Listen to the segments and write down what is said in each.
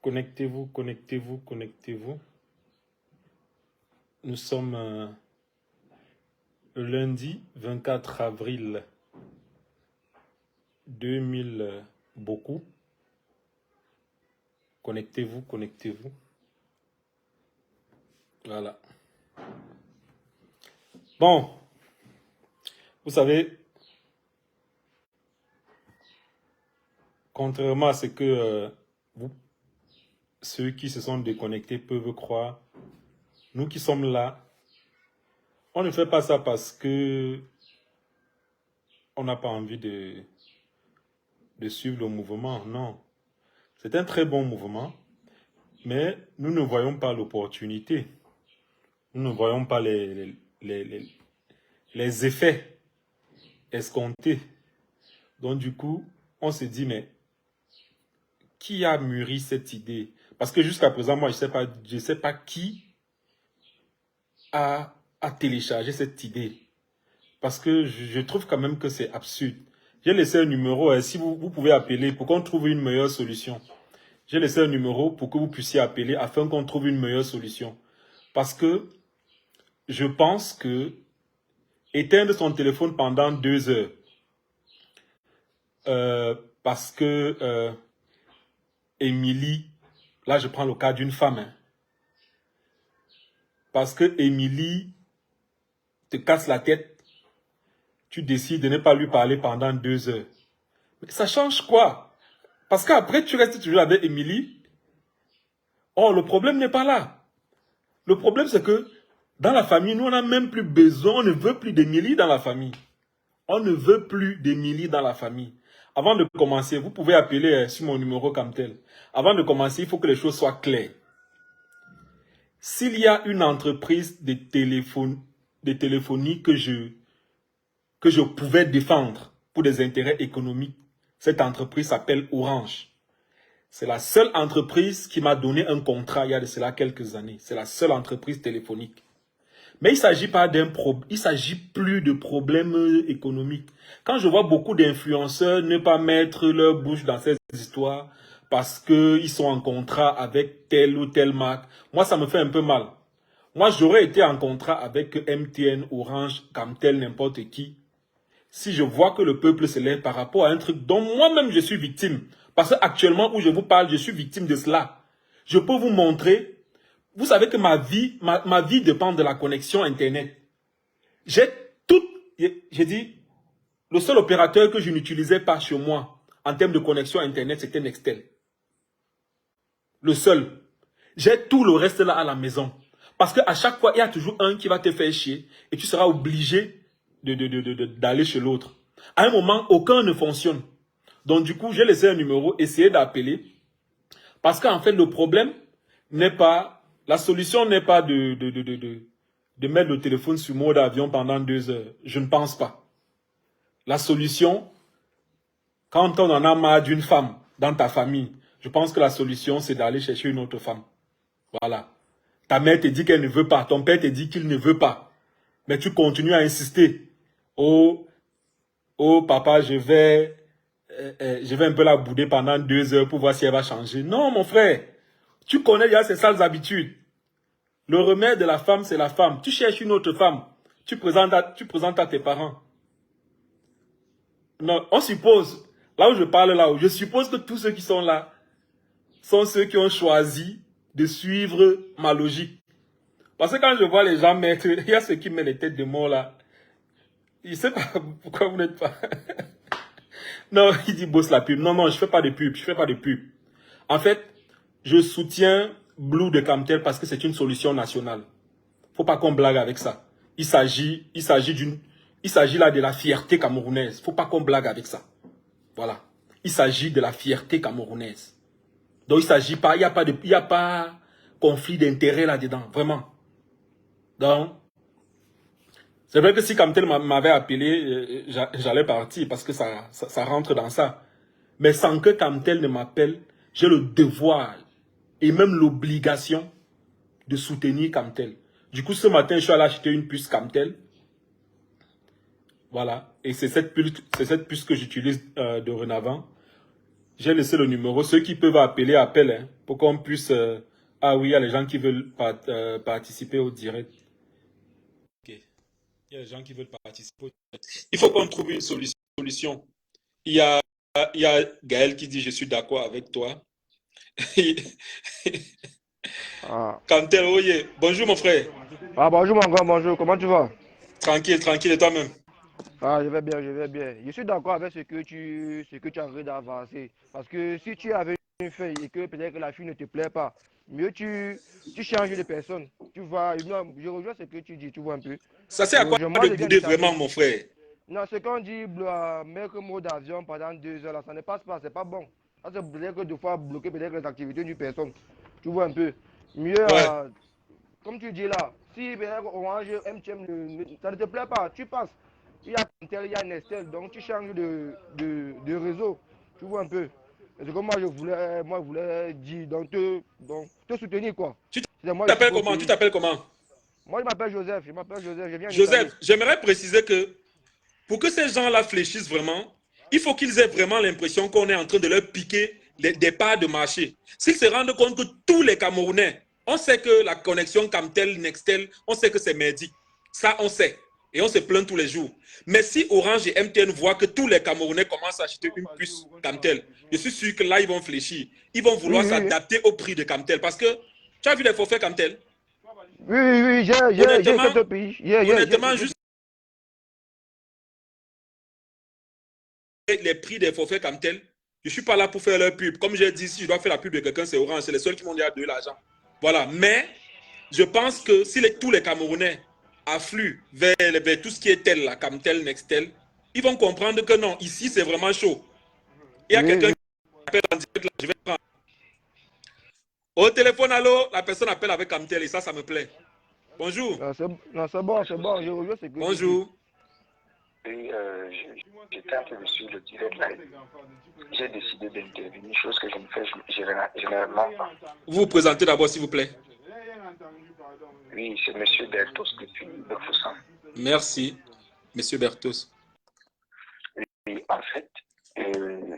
Connectez-vous, connectez-vous, connectez-vous. Nous sommes le lundi 24 avril 2000 beaucoup. Connectez-vous, connectez-vous. Voilà. Bon, vous savez, contrairement à ce que ceux qui se sont déconnectés peuvent croire, nous qui sommes là, on ne fait pas ça parce que on n'a pas envie de suivre le mouvement, non. C'est un très bon mouvement, mais nous ne voyons pas l'opportunité. Nous ne voyons pas les effets escomptés. Donc du coup, on se dit, mais qui a mûri cette idée? Parce que jusqu'à présent, moi, je ne sais pas qui a téléchargé cette idée. Parce que je trouve quand même que c'est absurde. J'ai laissé un numéro, si vous pouvez appeler pour qu'on trouve une meilleure solution. J'ai laissé un numéro pour que vous puissiez appeler afin qu'on trouve une meilleure solution. Parce que je pense que éteindre son téléphone pendant 2 heures, parce que Émilie, là je prends le cas d'une femme, hein, parce que Émilie te casse la tête, tu décides de ne pas lui parler pendant 2 heures. Mais ça change quoi? Parce qu'après tu restes toujours avec Émilie. Oh, le problème n'est pas là. Le problème c'est que dans la famille, nous on n'a même plus besoin, on ne veut plus d'Émilie dans la famille. On ne veut plus d'Émilie dans la famille. Avant de commencer, vous pouvez appeler sur mon numéro comme tel. Avant de commencer, il faut que les choses soient claires. S'il y a une entreprise de téléphonie que je pouvais défendre pour des intérêts économiques, cette entreprise s'appelle Orange. C'est la seule entreprise qui m'a donné un contrat il y a de cela quelques années. C'est la seule entreprise téléphonique. Mais il ne s'agit plus de problèmes économiques. Quand je vois beaucoup d'influenceurs ne pas mettre leur bouche dans ces histoires parce qu'ils sont en contrat avec telle ou telle marque, moi ça me fait un peu mal. Moi j'aurais été en contrat avec MTN, Orange, Camtel, n'importe qui. Si je vois que le peuple se lève par rapport à un truc dont moi-même je suis victime. Parce qu'actuellement où je vous parle, je suis victime de cela. Je peux vous montrer. Vous savez que ma vie dépend de la connexion Internet. J'ai dit, le seul opérateur que je n'utilisais pas chez moi en termes de connexion Internet, c'était Nextel. Le seul. J'ai tout le reste là à la maison. Parce qu'à chaque fois, il y a toujours un qui va te faire chier et tu seras obligé d'aller chez l'autre. À un moment, aucun ne fonctionne. Donc du coup, j'ai laissé un numéro, essayer d'appeler. Parce qu'en fait, le problème n'est pas... La solution n'est pas de mettre le téléphone sur mode avion pendant 2 heures. Je ne pense pas. La solution, quand on en a marre d'une femme dans ta famille, je pense que la solution, c'est d'aller chercher une autre femme. Voilà. Ta mère te dit qu'elle ne veut pas. Ton père te dit qu'il ne veut pas. Mais tu continues à insister. Oh papa, je vais un peu la bouder pendant 2 heures pour voir si elle va changer. Non, mon frère. Tu connais déjà ses sales habitudes. Le remède de la femme, c'est la femme. Tu cherches une autre femme. Tu présentes à tes parents. Non, on suppose, là où je parle là, je suppose que tous ceux qui sont là sont ceux qui ont choisi de suivre ma logique. Parce que quand je vois les gens mettre, il y a ceux qui mettent les têtes de mort là. Je ne sais pas pourquoi vous n'êtes pas... Non, il dit bosse la pub. Non, je fais pas de pub. Je fais pas de pub. En fait, je soutiens Blue de Camtel parce que c'est une solution nationale. Faut pas qu'on blague avec ça. Il s'agit là de la fierté camerounaise. Faut pas qu'on blague avec ça. Voilà. Il s'agit de la fierté camerounaise. Donc il s'agit pas, il y a pas conflit d'intérêt là-dedans, vraiment. Donc, c'est vrai que si Camtel m'avait appelé, j'allais partir parce que ça rentre dans ça. Mais sans que Camtel ne m'appelle, j'ai le devoir et même l'obligation de soutenir Camtel. Du coup, ce matin, je suis allé acheter une puce Camtel. Voilà. Et c'est cette puce que j'utilise dorénavant. J'ai laissé le numéro. Ceux qui peuvent appeler, appellent, hein, pour qu'on puisse... Ah oui, il y a les gens qui veulent participer au direct. Ok. Il y a les gens qui veulent participer au direct. Il faut qu'on trouve une solution. Il y a, il y a Gaël qui dit je suis d'accord avec toi. Ah. Kantel, oye. Bonjour mon frère. Ah, bonjour mon grand, bonjour, comment tu vas? Tranquille, tranquille, et toi-même? Ah, je vais bien, je vais bien. Je suis d'accord avec ce que tu as envie d'avancer. Parce que si tu avais une fille et que peut-être que la fille ne te plaît pas, mieux tu changes de personne. Tu vois, non, je rejoins ce que tu dis, tu vois un peu. Ça sert Je à quoi rejoins, moi de je viens de bouder vraiment, changer. mon frère? Non, ce qu'on dit, mettre mode d'avion pendant 2 heures, là, ça ne passe pas, c'est pas bon. Ça, c'est peut-être que des fois bloquer peut-être les activités d'une personne. Tu vois un peu. Mieux, Ouais. comme tu dis là, si Orange, MTM, ça ne te plaît pas, tu passes. Il y a Intel, il y a Nestel, donc tu changes de réseau. Tu vois un peu. C'est comme moi je voulais dire, donc te soutenir quoi. Tu C'est moi, je suis t'appelles pas au comment? Tu pays. t'appelles comment? Moi je m'appelle Joseph, je viens en Italie. Joseph, j'aimerais préciser que pour que ces gens-là fléchissent vraiment, il faut qu'ils aient vraiment l'impression qu'on est en train de leur piquer des parts de marché. S'ils se rendent compte que tous les Camerounais, on sait que la connexion Camtel, Nextel, on sait que c'est merdique. Ça, on sait. Et on se plaint tous les jours. Mais si Orange et MTN voient que tous les Camerounais commencent à acheter une puce Camtel, je suis sûr que là, ils vont fléchir. Ils vont Oui, vouloir oui, oui. s'adapter au prix de Camtel. Parce que tu as vu les forfaits Camtel? Oui, oui, oui, j'ai été Honnêtement, au pays. honnêtement, juste les prix des forfaits comme tel, je ne suis pas là pour faire leur pub. Comme j'ai dit, si je dois faire la pub de quelqu'un, c'est Orange. C'est les seuls qui m'ont déjà donné l'argent. Voilà. Mais je pense que si tous les Camerounais affluent vers tout ce qui est tel, là, comme tel, Nextel, ils vont comprendre que non, ici, c'est vraiment chaud. Il y a Oui, quelqu'un oui. qui appelle en direct, là, je vais prendre. Au téléphone, allô, la personne appelle avec Camtel et ça me plaît. Bonjour. Non, c'est bon, je rejoins ce que tu dis. Bonjour. Et j'étais en train de suivre le direct live. J'ai décidé d'intervenir, chose que je ne fais généralement pas. Vous vous présentez d'abord, s'il vous plaît. Oui, c'est M. Bertos depuis Bafoussam. Merci, Monsieur Bertos. Et en fait, la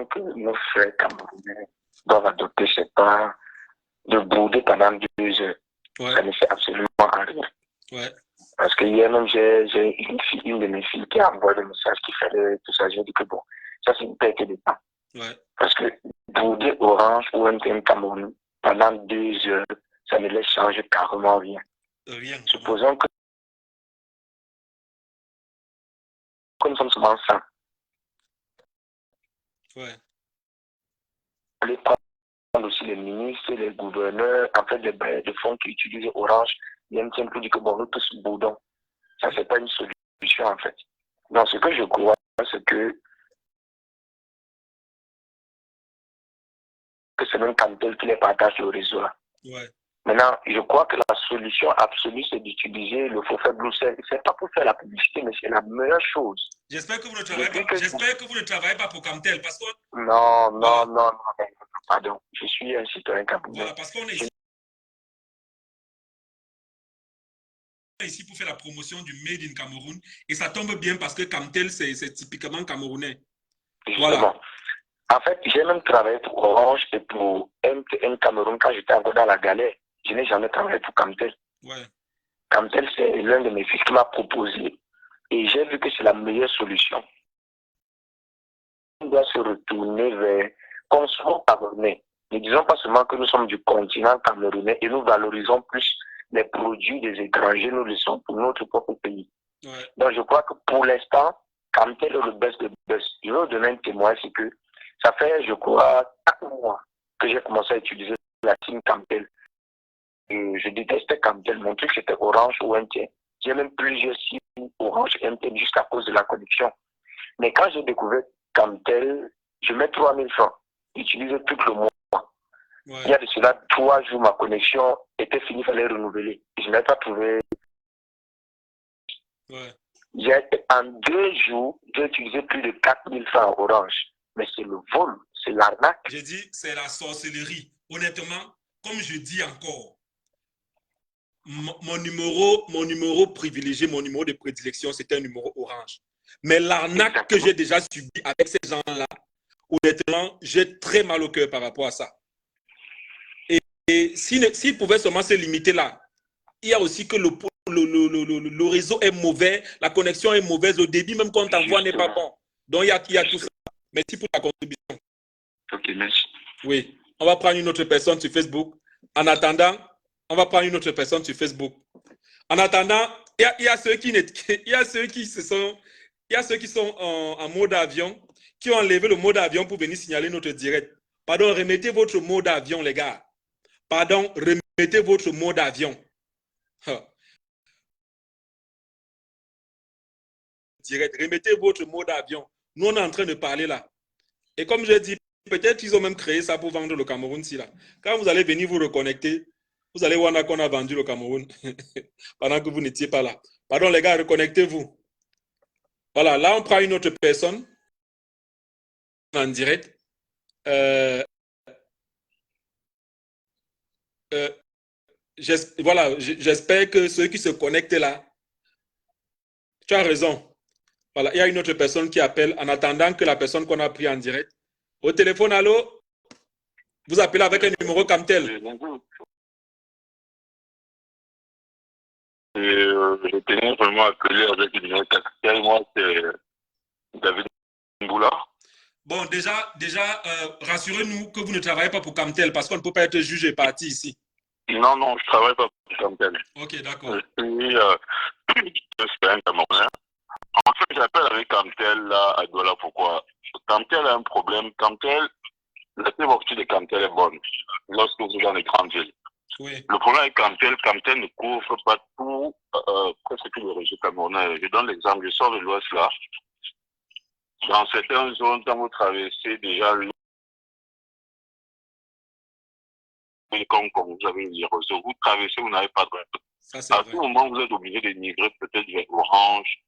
que nos frères camerounais doivent adopter, c'est pas de bouder pendant 2 heures. Ouais. Ça ne fait absolument rien. Ouais. Parce que hier même, j'ai une de mes filles qui a envoyé le message qui fallait tout ça. J'ai dit que bon, ça c'est une perte de temps. Ouais. Parce que bouder Orange ou MTN Cameroun pendant 2 heures, ça ne laisse changer carrément rien. Rien. Supposons que nous sommes souvent 100. Ouais. Les prendre aussi les ministres, les gouverneurs, en fait, les bailleurs de fonds qui utilisent Orange, il y a un petit peu dit que bon, nous tous boudons. Ça, c'est pas une solution, en fait. Donc, ce que je crois, c'est que c'est même Cantel qui les partage sur le réseau là. Ouais. Maintenant, je crois que la solution absolue, c'est d'utiliser le forfait Blue Cell. C'est pas pour faire la publicité, mais c'est la meilleure chose. J'espère que vous ne travaillez pas. J'espère que vous ne travaillez pas pour Camtel, parce que. Non, non, non, non, pardon. Je suis un citoyen camerounais. Voilà, parce qu'on est ici pour faire la promotion du Made in Cameroun, et ça tombe bien parce que Camtel, c'est typiquement camerounais. Voilà. En fait, j'ai même travaillé pour Orange et pour MTN Cameroun quand j'étais encore dans la galère. Je n'ai jamais travaillé pour Camtel. Ouais. Camtel, c'est l'un de mes fils qui m'a proposé. Et j'ai vu que c'est la meilleure solution. On doit se retourner vers comme souvent camerounais. Ne disons pas seulement que nous sommes du continent camerounais et nous valorisons plus les produits des étrangers, nous le sommes pour notre propre pays. Ouais. Donc je crois que pour l'instant, Camtel est le best de best. Je vais vous donner un témoin, c'est que ça fait, je crois, 4 mois que j'ai commencé à utiliser la SIM Camtel. Je détestais Camtel. Mon truc, c'était Orange ou MTN. J'ai même plusieurs SIM Orange et MTN juste à cause de la connexion. Mais quand j'ai découvert Camtel, je mets 3000 francs. J'utilise tout le mois. Ouais. Il y a de cela 3 jours, ma connexion était finie, il fallait renouveler. Je n'ai pas trouvé. Ouais. En 2 jours, j'ai utilisé plus de 4000 francs Orange. Mais c'est le vol, c'est l'arnaque. J'ai dit, c'est la sorcellerie. Honnêtement, comme je dis encore, mon numéro privilégié, mon numéro de prédilection, c'était un numéro Orange. Mais l'arnaque que j'ai déjà subie avec ces gens-là, honnêtement, j'ai très mal au cœur par rapport à ça. Et s'ils pouvaient seulement se limiter là, il y a aussi que le réseau est mauvais, la connexion est mauvaise, le débit même quand on t'envoie n'est pas bon. Donc il y a tout ça. Merci pour ta contribution. Ok, merci. Oui, on va prendre une autre personne sur Facebook. En attendant, on va prendre une autre personne sur Facebook. En attendant, il y a ceux qui sont en mode avion, qui ont enlevé le mode avion pour venir signaler notre direct. Pardon, remettez votre mode avion, les gars. Pardon, remettez votre mode avion. Direct, remettez votre mode avion. Nous, on est en train de parler là. Et comme je dis, peut-être qu'ils ont même créé ça pour vendre le Cameroun. Si là. Quand vous allez venir vous reconnecter, vous allez voir qu'on a vendu le Cameroun pendant que vous n'étiez pas là. Pardon les gars, reconnectez-vous. Voilà, là on prend une autre personne en direct. Voilà, j'espère que ceux qui se connectent là, tu as raison. Voilà, il y a une autre personne qui appelle en attendant que la personne qu'on a pris en direct. Au téléphone, allô? Vous appelez avec un numéro Camtel. Je tenais vraiment à appeler avec le numéro Camtel. Moi, c'est David Mboula. Bon, déjà rassurez-nous que vous ne travaillez pas pour Camtel parce qu'on ne peut pas être juge et parti ici. Non, je ne travaille pas pour Camtel. Ok, d'accord. Je suis un Camerounais. En fait, j'appelle avec Camtel là à Douala. Pourquoi? Camtel a un problème. Camtel, la théorie de Camtel est bonne lorsque vous êtes dans les grandes villes. Oui. Le problème avec Camtel ne couvre pas tout, presque tout le réseau camerounais. Je donne l'exemple, je sors de l'Ouest là. Dans certaines zones, quand vous traversez déjà l'eau, comme vous avez les réseaux, vous traversez, vous n'avez pas de réseau. À tout moment, vous êtes obligé de migrer peut-être vers Orange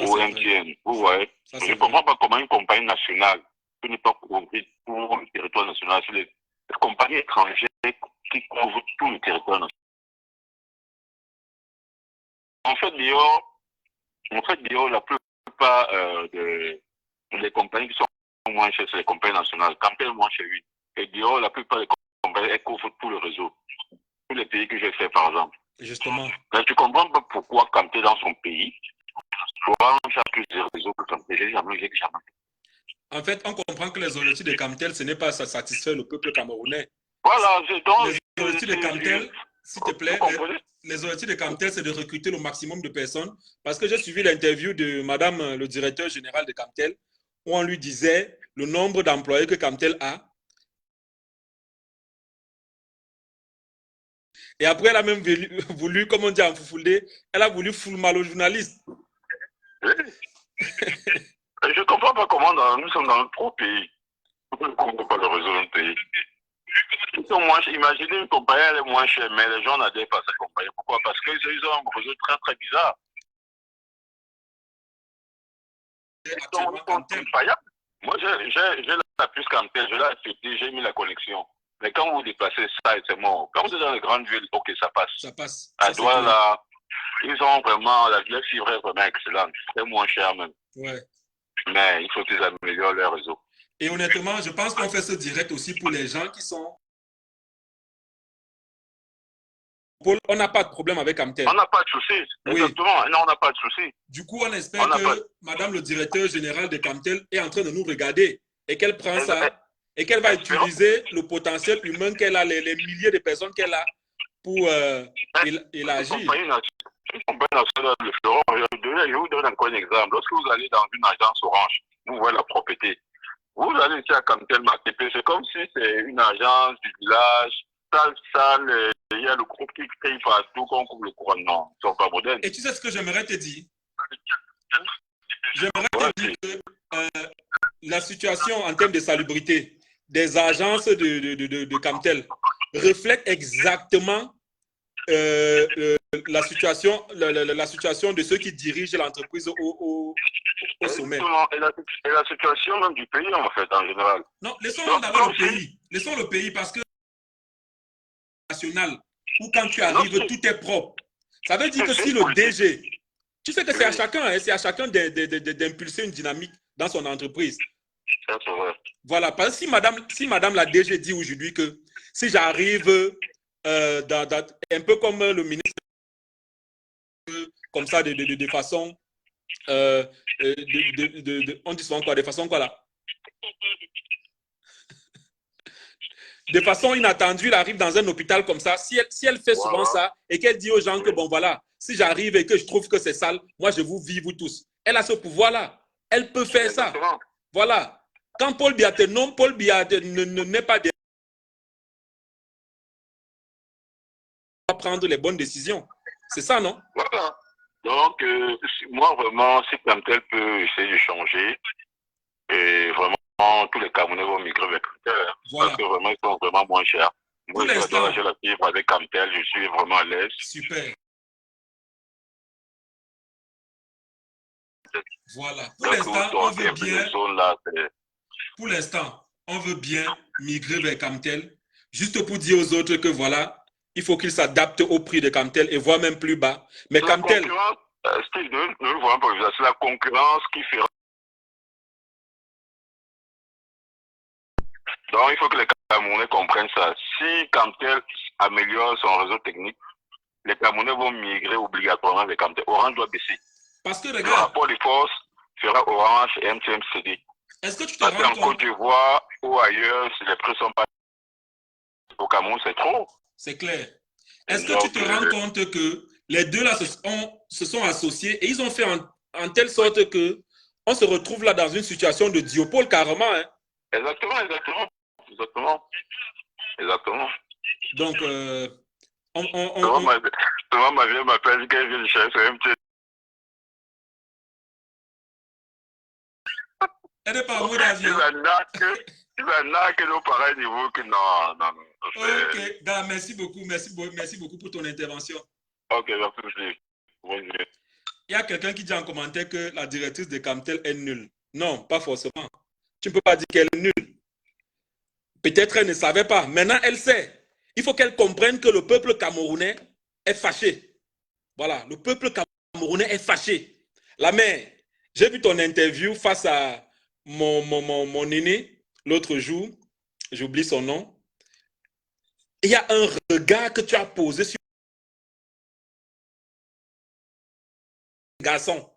ou MTN. Vous voyez? Je ne comprends pas comment une compagnie nationale peut ne pas couvrir tout le territoire national. C'est les compagnies étrangères qui couvrent tout le territoire national. En fait, dehors, la plupart des compagnies qui sont moins chères, c'est les compagnies nationales. Camtel moins cher, oui. Et dehors, la plupart des compagnies, elles couvrent tout le réseau. Tous les pays que j'ai fait, par exemple. Justement. Mais tu ne comprends pas pourquoi Camtel dans son pays, Orange a plusieurs réseaux que Camtel. J'ai jamais. En fait, on comprend que les objectifs de Camtel, ce n'est pas ça satisfaire le peuple camerounais. Voilà, donc... Les objectifs de Camtel, s'il te plaît, les objectifs de Camtel, c'est de recruter le maximum de personnes. Parce que j'ai suivi l'interview de madame le directeur général de Camtel, où on lui disait le nombre d'employés que Camtel a. Et après, elle a même voulu, comme on dit en Foufoulde, elle a voulu foutre mal aux journalistes. Je ne comprends pas comment nous sommes dans notre propre pays. Pourquoi on ne comprend pas le réseau de notre pays? Imaginez une compagnie, elle est moins chère, mais les gens n'adhèrent pas à cette compagnie. Pourquoi? Parce qu'ils ont un réseau très très bizarre. Moi, j'ai la puce Camtel, je l'ai accepté, j'ai mis la connexion. Mais quand vous déplacez ça, c'est mort. Quand vous êtes dans les grandes villes, ok, ça passe. Ça passe. À Douala, ils ont vraiment, la fibre est vraiment excellente. C'est moins cher même. Ouais. Mais il faut qu'ils améliorent leur réseau. Et honnêtement, je pense qu'on fait ce direct aussi pour les gens qui sont... On n'a pas de problème avec Camtel. On n'a pas de souci. Oui. Exactement. Non, on n'a pas de souci. Du coup, on espère que madame le directeur général de Camtel est en train de nous regarder et qu'elle prend ça et qu'elle va utiliser le potentiel humain qu'elle a, les milliers de personnes qu'elle a pour élargir. Une compagnie nationale de Florent, je vous donne encore un exemple. Lorsque vous allez dans une agence Orange, vous voyez la propriété. Vous allez ici à Camtel Martépé, c'est comme si c'est une agence du village, salle, il y a le groupe qui crée partout, qu'on couvre le couronnement. Ils sont pas modernes. Et tu sais ce que j'aimerais te dire? J'aimerais te dire que la situation en termes de salubrité des agences de Camtel reflète exactement la situation de ceux qui dirigent l'entreprise au sommet. Et la situation même du pays, en fait, en général. Non, laissons d'abord le pays. Laissons le pays parce que national où quand tu arrives, tout est propre. Ça veut dire que si le DG Tu sais que c'est à chacun, hein, c'est à chacun d'impulser une dynamique dans son entreprise. Voilà, parce que si madame la DG dit aujourd'hui que si j'arrive un peu comme le ministre, comme ça, de façon, on dit souvent quoi, de façon quoi là? De façon inattendue, elle arrive dans un hôpital comme ça. Si elle fait souvent ça et qu'elle dit aux gens que bon voilà, si j'arrive et que je trouve que c'est sale, moi je vous vis vous tous. Elle a ce pouvoir-là. Elle peut faire ça. Voilà. Quand Paul Biya te nomme, Paul Biya n'est pas de prendre les bonnes décisions. C'est ça, non? Voilà. Donc, moi, vraiment, si Camtel peut essayer de changer, et vraiment, tous les Camerounais vont migrer vers Camtel. Voilà. Parce que vraiment, ils sont vraiment moins chers. Moi, j'ai la fibre avec Camtel, je suis vraiment à l'aise. Super. Voilà. Pour l'instant, on veut bien migrer vers Camtel, juste pour dire aux autres que voilà, il faut qu'ils s'adaptent au prix de Camtel et voire même plus bas. Mais Camtel... Steve, ne le voyons pas, c'est la concurrence qui fera. Donc, il faut que les Camerounais comprennent ça. Si Camtel améliore son réseau technique, les Camerounais vont migrer obligatoirement vers Camtel. Orange doit baisser. Parce que regarde... Le rapport de force fera Orange et MTN céder. Est-ce que tu te rends compte... En Côte d'Ivoire ou ailleurs, si les prix sont pas... Au Cameroun, c'est trop. C'est clair. Est-ce que tu te rends compte que les deux là se sont associés et ils ont fait en telle sorte que on se retrouve là dans une situation de duopole carrément, hein? Exactement. Donc, ma vieille m'appelle qu'elle vient de chercher MTN. Elle n'est pas en mode avion. Il va narquer nos pareils niveau que non. Ok, gars, merci beaucoup pour ton intervention. Ok, merci. Bonne nuit. Il y a quelqu'un qui dit en commentaire que la directrice de Camtel est nulle. Non, pas forcément. Tu ne peux pas dire qu'elle est nulle. Peut-être elle ne savait pas. Maintenant, elle sait. Il faut qu'elle comprenne que le peuple camerounais est fâché. Voilà, le peuple camerounais est fâché. La mère, j'ai vu ton interview face à mon aîné l'autre jour. J'oublie son nom. Il y a un regard que tu as posé sur le garçon.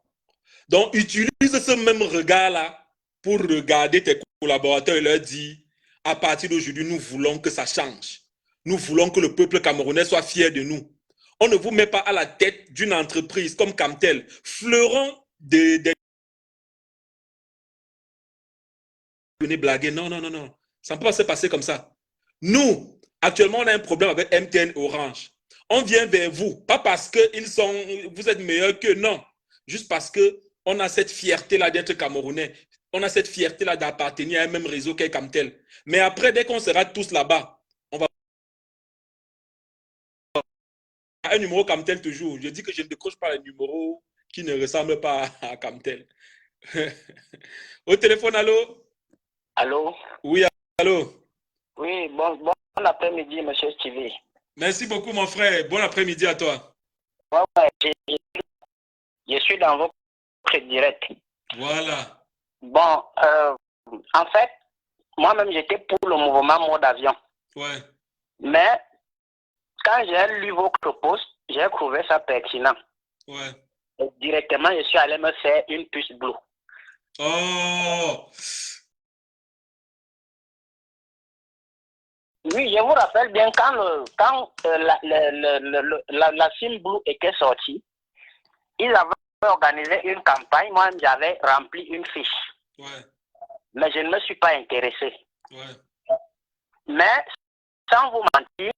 Donc, utilise ce même regard-là pour regarder tes collaborateurs et leur dire, à partir d'aujourd'hui, nous voulons que ça change. Nous voulons que le peuple camerounais soit fier de nous. On ne vous met pas à la tête d'une entreprise comme Camtel, fleuron des... Venez blaguer. Non. Ça ne peut pas se passer comme ça. Nous, actuellement, on a un problème avec MTN Orange. On vient vers vous, pas parce que vous êtes meilleurs que non, juste parce qu'on a cette fierté-là d'être Camerounais. On a cette fierté-là d'appartenir à un même réseau qu'est Camtel. Mais après, dès qu'on sera tous là-bas, on va... Un numéro Camtel toujours. Je dis que je ne décroche pas les numéros qui ne ressemblent pas à Camtel. Au téléphone, allô? Allô? Oui, allô? Oui, bon après-midi, monsieur Stevie. Merci beaucoup, mon frère. Bon après-midi à toi. Ouais, je suis dans votre direct. Voilà. Bon, en fait, moi-même, j'étais pour le mouvement mode avion. Ouais. Mais, quand j'ai lu votre post, j'ai trouvé ça pertinent. Ouais. Et directement, je suis allé me faire une puce bleue. Oh! Oui, je vous rappelle bien quand la SIM Blue était sortie, ils avaient organisé une campagne. Moi, j'avais rempli une fiche. Ouais. Mais je ne me suis pas intéressé. Ouais. Mais, sans vous mentir,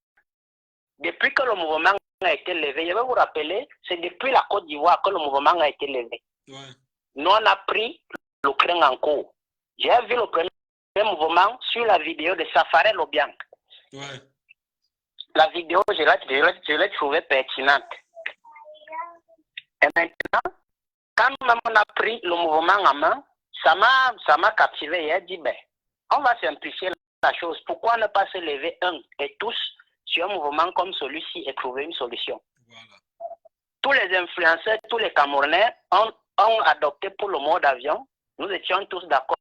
depuis que le mouvement a été levé, je vais vous rappeler, c'est depuis la Côte d'Ivoire que le mouvement a été levé. Ouais. Nous, on a pris le train en cours. J'ai vu le premier mouvement sur la vidéo de Safari Lobiang. Ouais. La vidéo, je l'ai trouvée pertinente. Et maintenant, quand même on a pris le mouvement en main, ça m'a captivé et j'ai dit, ben, on va simplifier la chose. Pourquoi ne pas se lever un et tous sur un mouvement comme celui-ci et trouver une solution? Voilà. tous les influenceurs, tous les Camerounais ont adopté pour le mode avion. Nous étions tous d'accord.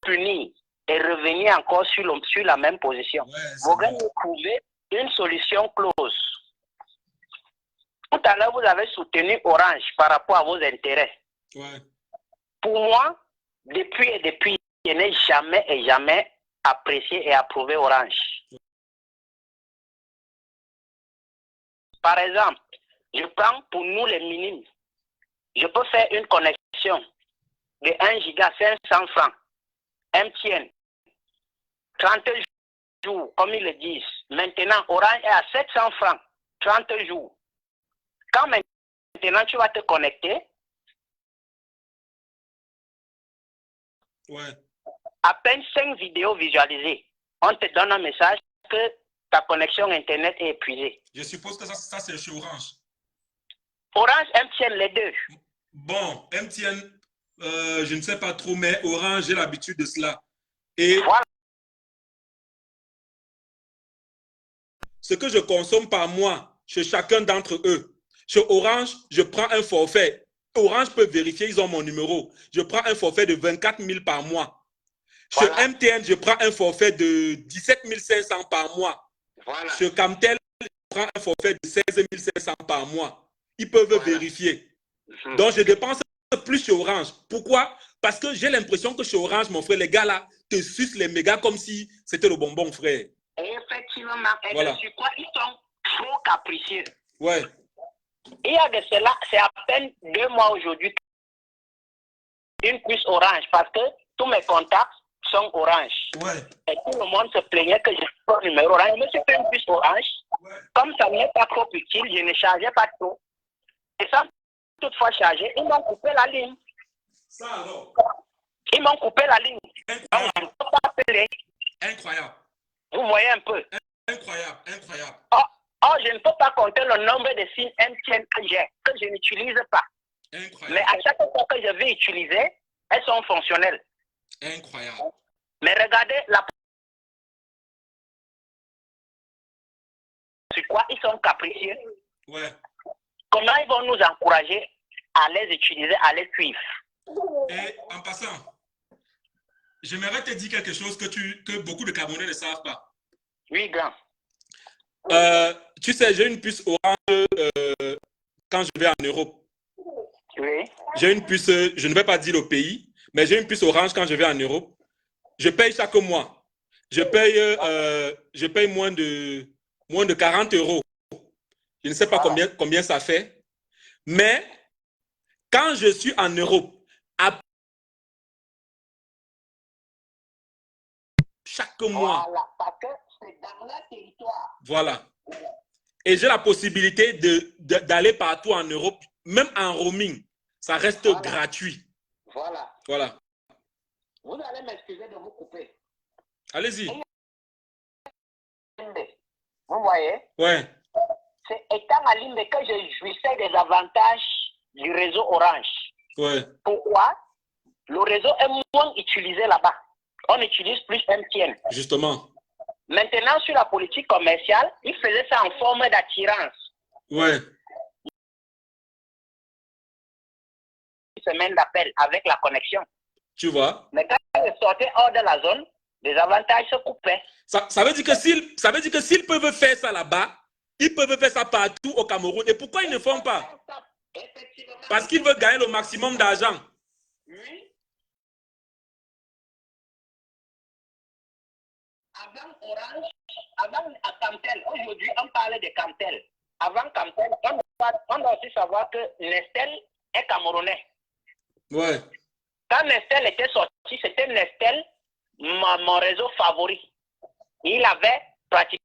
Punir et revenir encore sur la même position. Vous devez trouver une solution close. Tout à l'heure, vous avez soutenu Orange par rapport à vos intérêts. Ouais. Pour moi, depuis, je n'ai jamais apprécié et approuvé Orange. Par exemple, je prends pour nous les minimes. Je peux faire une connexion de 1 giga 500 francs. MTN. 30 jours, comme ils le disent. Maintenant, Orange est à 700 francs. 30 jours. Quand maintenant tu vas te connecter, ouais. À peine 5 vidéos visualisées, on te donne un message que ta connexion Internet est épuisée. Je suppose que ça c'est chez Orange. Orange, MTN, les deux. Bon, MTN, je ne sais pas trop, mais Orange, j'ai l'habitude de cela. Et voilà. Ce que je consomme par mois, chez chacun d'entre eux, chez Orange, je prends un forfait. Orange peut vérifier, ils ont mon numéro. Je prends un forfait de 24 000 par mois. Chez Voilà. MTN, je prends un forfait de 17 500 par mois. Voilà. Chez Camtel, je prends un forfait de 16 500 par mois. Ils peuvent vérifier. Donc, je dépense plus chez Orange. Pourquoi? Parce que j'ai l'impression que chez Orange, mon frère, les gars là, te sucent les mégas comme si c'était le bonbon, frère. Effectivement. Et voilà. dessus quoi, ils sont trop capricieux. Ouais. Il y a de cela, c'est à peine 2 mois aujourd'hui. Une puce Orange, parce que tous mes contacts sont Orange. Ouais. Et tout le monde se plaignait que je n'ai pas le numéro Orange. Je me suis fait une puce Orange. Ouais. Comme ça n'est pas trop utile, je ne chargeais pas trop. Et sans toutefois charger, ils m'ont coupé la ligne. Ça alors? Ils m'ont coupé la ligne. Incroyable. Donc, je ne peux pas appeler. Incroyable. Vous voyez un peu. Incroyable, incroyable. Oh, je ne peux pas compter le nombre de signes MTN que j'ai, que je n'utilise pas. Incroyable. Mais à chaque fois que je vais utiliser, elles sont fonctionnelles. Incroyable. Mais regardez sur quoi ils sont capricieux. Ouais. Comment ils vont nous encourager à les utiliser, à les suivre. Et en passant, j'aimerais te dire quelque chose que beaucoup de Camerounais ne savent pas. Oui, grand. Tu sais, j'ai une puce Orange quand je vais en Europe. Oui. J'ai une puce, je ne vais pas dire le pays, mais j'ai une puce Orange quand je vais en Europe. Je paye chaque mois. Je paye moins de 40 €. Je ne sais pas combien ça fait. Mais quand je suis en Europe, chaque mois. Voilà, parce que c'est dans leur territoire. Voilà. Et j'ai la possibilité d'aller partout en Europe, même en roaming. Ça reste gratuit. Voilà. Voilà. Vous allez m'excuser de vous couper. Allez-y. Vous voyez? Ouais. C'est étant à Limbe que je jouissais des avantages du réseau Orange. Ouais. Pourquoi? Le réseau est moins utilisé là-bas. On utilise plus MTN. Justement. Maintenant, sur la politique commerciale, ils faisaient ça en forme d'attirance. Ouais. Une semaine d'appel avec la connexion. Tu vois? Mais quand ils sortaient hors de la zone, les avantages se coupaient. Ça veut dire que s'ils peuvent faire ça là-bas, ils peuvent faire ça partout au Cameroun. Et pourquoi ils ne font pas? Parce qu'ils veulent gagner le maximum d'argent. Oui. Avant Orange, avant Camtel, aujourd'hui on parlait de Camtel. Avant Camtel, on doit aussi savoir que Nestel est camerounais. Ouais. Quand Nestel était sorti, c'était Nestel, mon réseau favori. Il avait pratiqué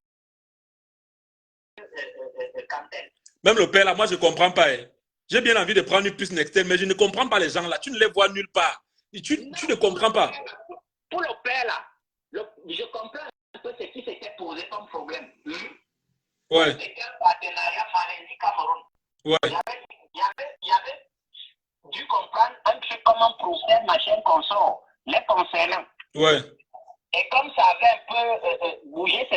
Camtel. Même le père là, moi je ne comprends pas. Hein. J'ai bien envie de prendre une puce Nextel, mais je ne comprends pas les gens là. Tu ne les vois nulle part. Tu ne comprends pas. Pour le père là, je comprends un peu ce qui s'était posé comme problème. Ouais. C'était un partenariat Malaisie-Cameroun. Ouais. Il y avait dû comprendre un peu comment procède ma chaîne consort, les concernant. Ouais. Et comme ça avait un peu bougé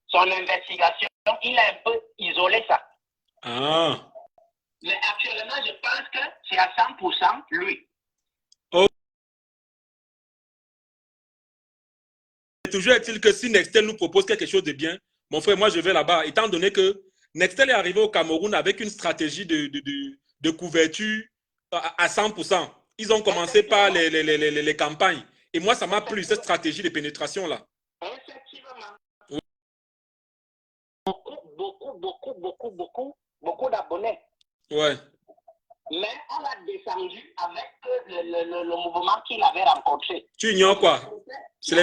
son investigation, Donc, il a un peu isolé ça. Ah. Mais actuellement, je pense que c'est à 100% lui. Oh. Toujours est-il que si Nextel nous propose quelque chose de bien, mon frère, moi je vais là-bas, étant donné que Nextel est arrivé au Cameroun avec une stratégie de couverture à 100%. Ils ont commencé par les campagnes. Et moi, ça m'a plu, cette stratégie de pénétration-là. Effectivement. Oui. Beaucoup d'abonnés. Ouais. Mais on a descendu avec le mouvement qu'il avait rencontré. Tu ignores quoi? Tu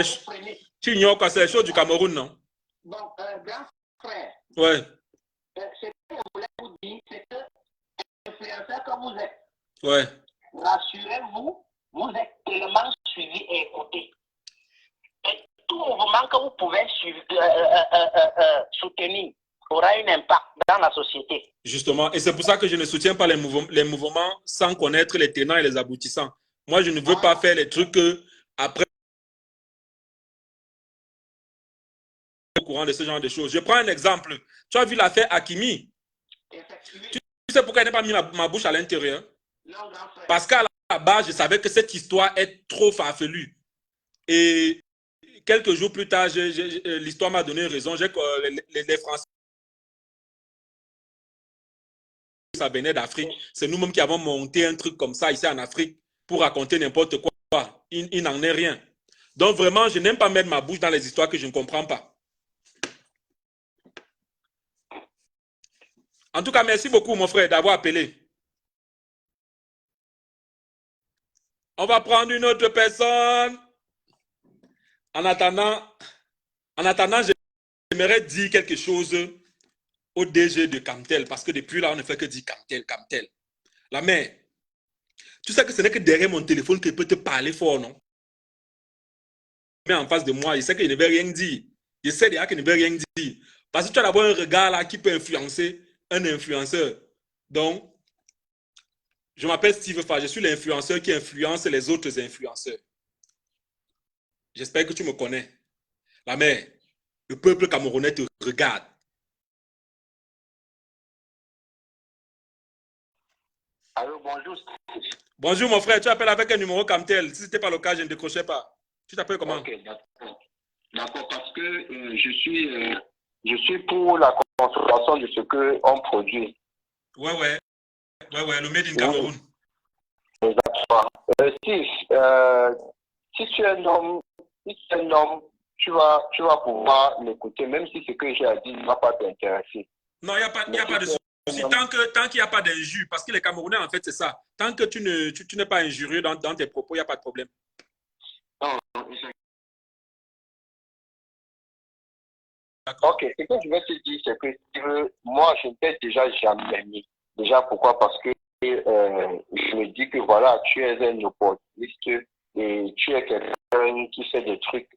ignores quoi? C'est les choses du Cameroun, non? Bon, grand frère. Ouais. Ce que je voulais vous dire, c'est que l'influenceur que vous êtes, ouais. Rassurez-vous, vous êtes tellement suivi et écouté. Et tout mouvement que vous pouvez soutenir aura un impact dans la société. Justement, et c'est pour ça que je ne soutiens pas les mouvements sans connaître les tenants et les aboutissants. Moi, je ne veux pas faire les trucs après au courant de ce genre de choses. Je prends un exemple. Tu as vu l'affaire Hakimi. Tu sais pourquoi il n'a pas mis ma bouche à l'intérieur? Parce qu'à la base, je savais que cette histoire est trop farfelue. Et quelques jours plus tard, l'histoire m'a donné raison. Les Français, ça venait d'Afrique. C'est nous-mêmes qui avons monté un truc comme ça ici en Afrique pour raconter n'importe quoi. Il n'en est rien. Donc vraiment, je n'aime pas mettre ma bouche dans les histoires que je ne comprends pas. En tout cas, merci beaucoup, mon frère, d'avoir appelé. On va prendre une autre personne. En attendant, j'aimerais dire quelque chose au DG de Camtel, parce que depuis là, on ne fait que dire Camtel. La mère, tu sais que ce n'est que derrière mon téléphone qu'il peut te parler fort, non? Mais en face de moi, il sait qu'il ne veut rien dire. Il sait déjà qu'il ne veut rien dire. Parce que tu as d'abord un regard là qui peut influencer un influenceur. Donc, je m'appelle Steve Fa, je suis l'influenceur qui influence les autres influenceurs. J'espère que tu me connais. La mère, le peuple camerounais te regarde. Allô, bonjour. Bonjour mon frère, tu appelles avec un numéro Camtel. Si ce n'était pas le cas, je ne décrochais pas. Tu t'appelles comment? Ok, d'accord. D'accord, parce que je suis pour la consommation de ce qu'on produit. Ouais, le Made in Cameroun. Exactement. Si tu es un homme, tu vas pouvoir m'écouter, même si ce que j'ai à dire ne va pas t'intéresser. Non, il n'y a pas de souci. Tant qu'il n'y a pas d'injure, parce que les Camerounais, en fait, c'est ça. Tant que tu n'es pas injurieux dans tes propos, il n'y a pas de problème. Non, ok, ce que je vais te dire, c'est que moi, je ne t'ai déjà jamais mis. Déjà, pourquoi? Parce que je me dis que voilà, tu es un opportuniste et tu es quelqu'un qui fait des trucs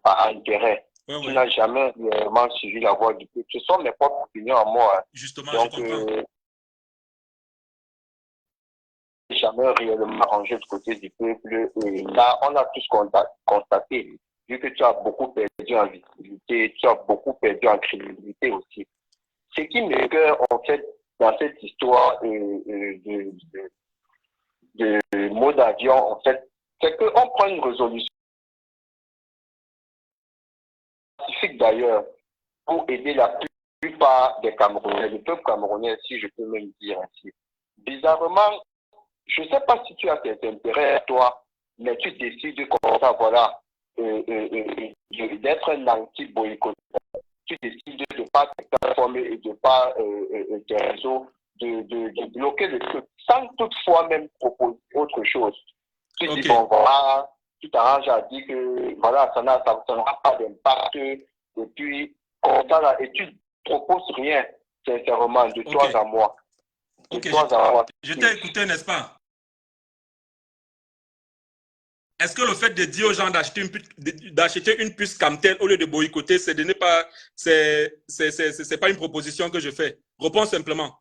par intérêt. Tu n'as jamais vraiment suivi la voie du peuple. Ce sont mes propres opinions à moi. Justement, donc, je comprends. Jamais réellement rangé du côté du peuple. Et là, on a tous constaté, vu que tu as beaucoup perdu en visibilité, tu as beaucoup perdu en crédibilité aussi. Ce qui me fait, en fait, dans cette histoire de mot d'avion, en fait, c'est qu'on prend une résolution pacifique d'ailleurs pour aider la plupart des Camerounais, le peuple camerounais, si je peux même dire ainsi. Bizarrement, je ne sais pas si tu as tes intérêts, toi, mais tu décides comme ça, voilà, d'être un anti-boycott. Tu décides de ne pas te transformer et de ne pas tes réseaux, de bloquer le truc, sans toutefois même proposer autre chose. Tu dis, bon, voilà, tu t'arranges à dire que, voilà, ça n'aura pas d'impact, et puis, comme ça, là, et tu ne proposes rien, sincèrement, de toi à moi. Ok, je t'ai écouté, n'est-ce pas? Est-ce que le fait de dire aux gens d'acheter une puce Camtel au lieu de boycotter, c'est pas une proposition que je fais? Réponds simplement.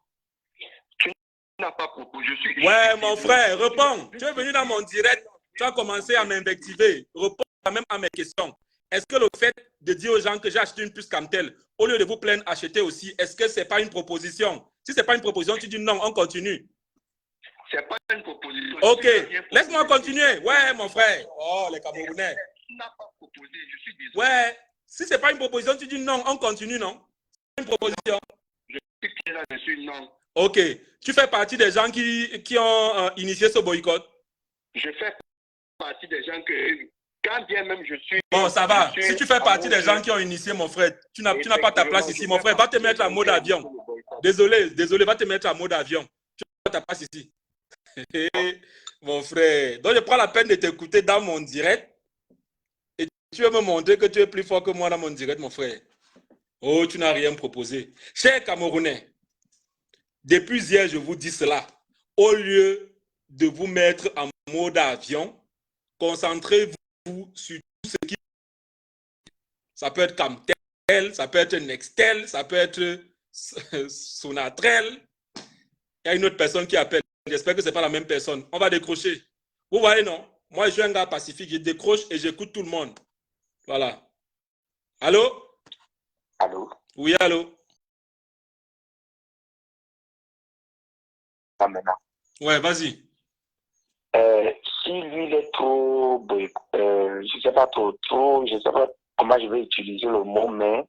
Tu n'as pas proposé. Ouais, mon frère, réponds. Tu es venu dans mon direct, tu as commencé à m'invectiver. Réponds quand même à mes questions. est-ce que le fait de dire aux gens que j'ai acheté une puce Camtel, au lieu de vous plaindre, achetez aussi, est-ce que ce n'est pas une proposition? Si ce n'est pas une proposition, tu dis non, on continue. C'est pas une proposition. Ok, laisse-moi continuer. Ouais, mon frère. Oh, les Camerounais. Tu n'as pas proposé, je suis désolé. Ouais, si ce n'est pas une proposition, tu dis non, on continue, non? C'est une proposition. Je suis clair là-dessus, non. Ok, tu fais partie des gens qui ont initié ce boycott? Je fais partie des gens que, quand bien même je suis... Bon, ça va. Si tu fais partie des gens qui ont initié, mon frère, tu n'as pas ta place ici. Mon frère, va te mettre en mode avion. Désolé, va te mettre en mode avion. Tu n'as pas ta place ici. Mon frère. Donc, je prends la peine de t'écouter dans mon direct. Et tu veux me montrer que tu es plus fort que moi dans mon direct, mon frère. Oh, tu n'as rien proposé. Chers Camerounais, depuis hier, je vous dis cela. Au lieu de vous mettre en mode avion, concentrez-vous sur tout ce qui... Ça peut être Camtel, ça peut être Nextel, ça peut être Sonatrel. Il y a une autre personne qui appelle. J'espère que ce n'est pas la même personne. On va décrocher. Vous voyez, non? Moi, je suis un gars pacifique. Je décroche et j'écoute tout le monde. Voilà. Allô? Allô? Oui, allô? Ah, maintenant. Ouais, vas-y. Si lui, il est trop... je ne sais pas je ne sais pas comment je vais utiliser le mot, mais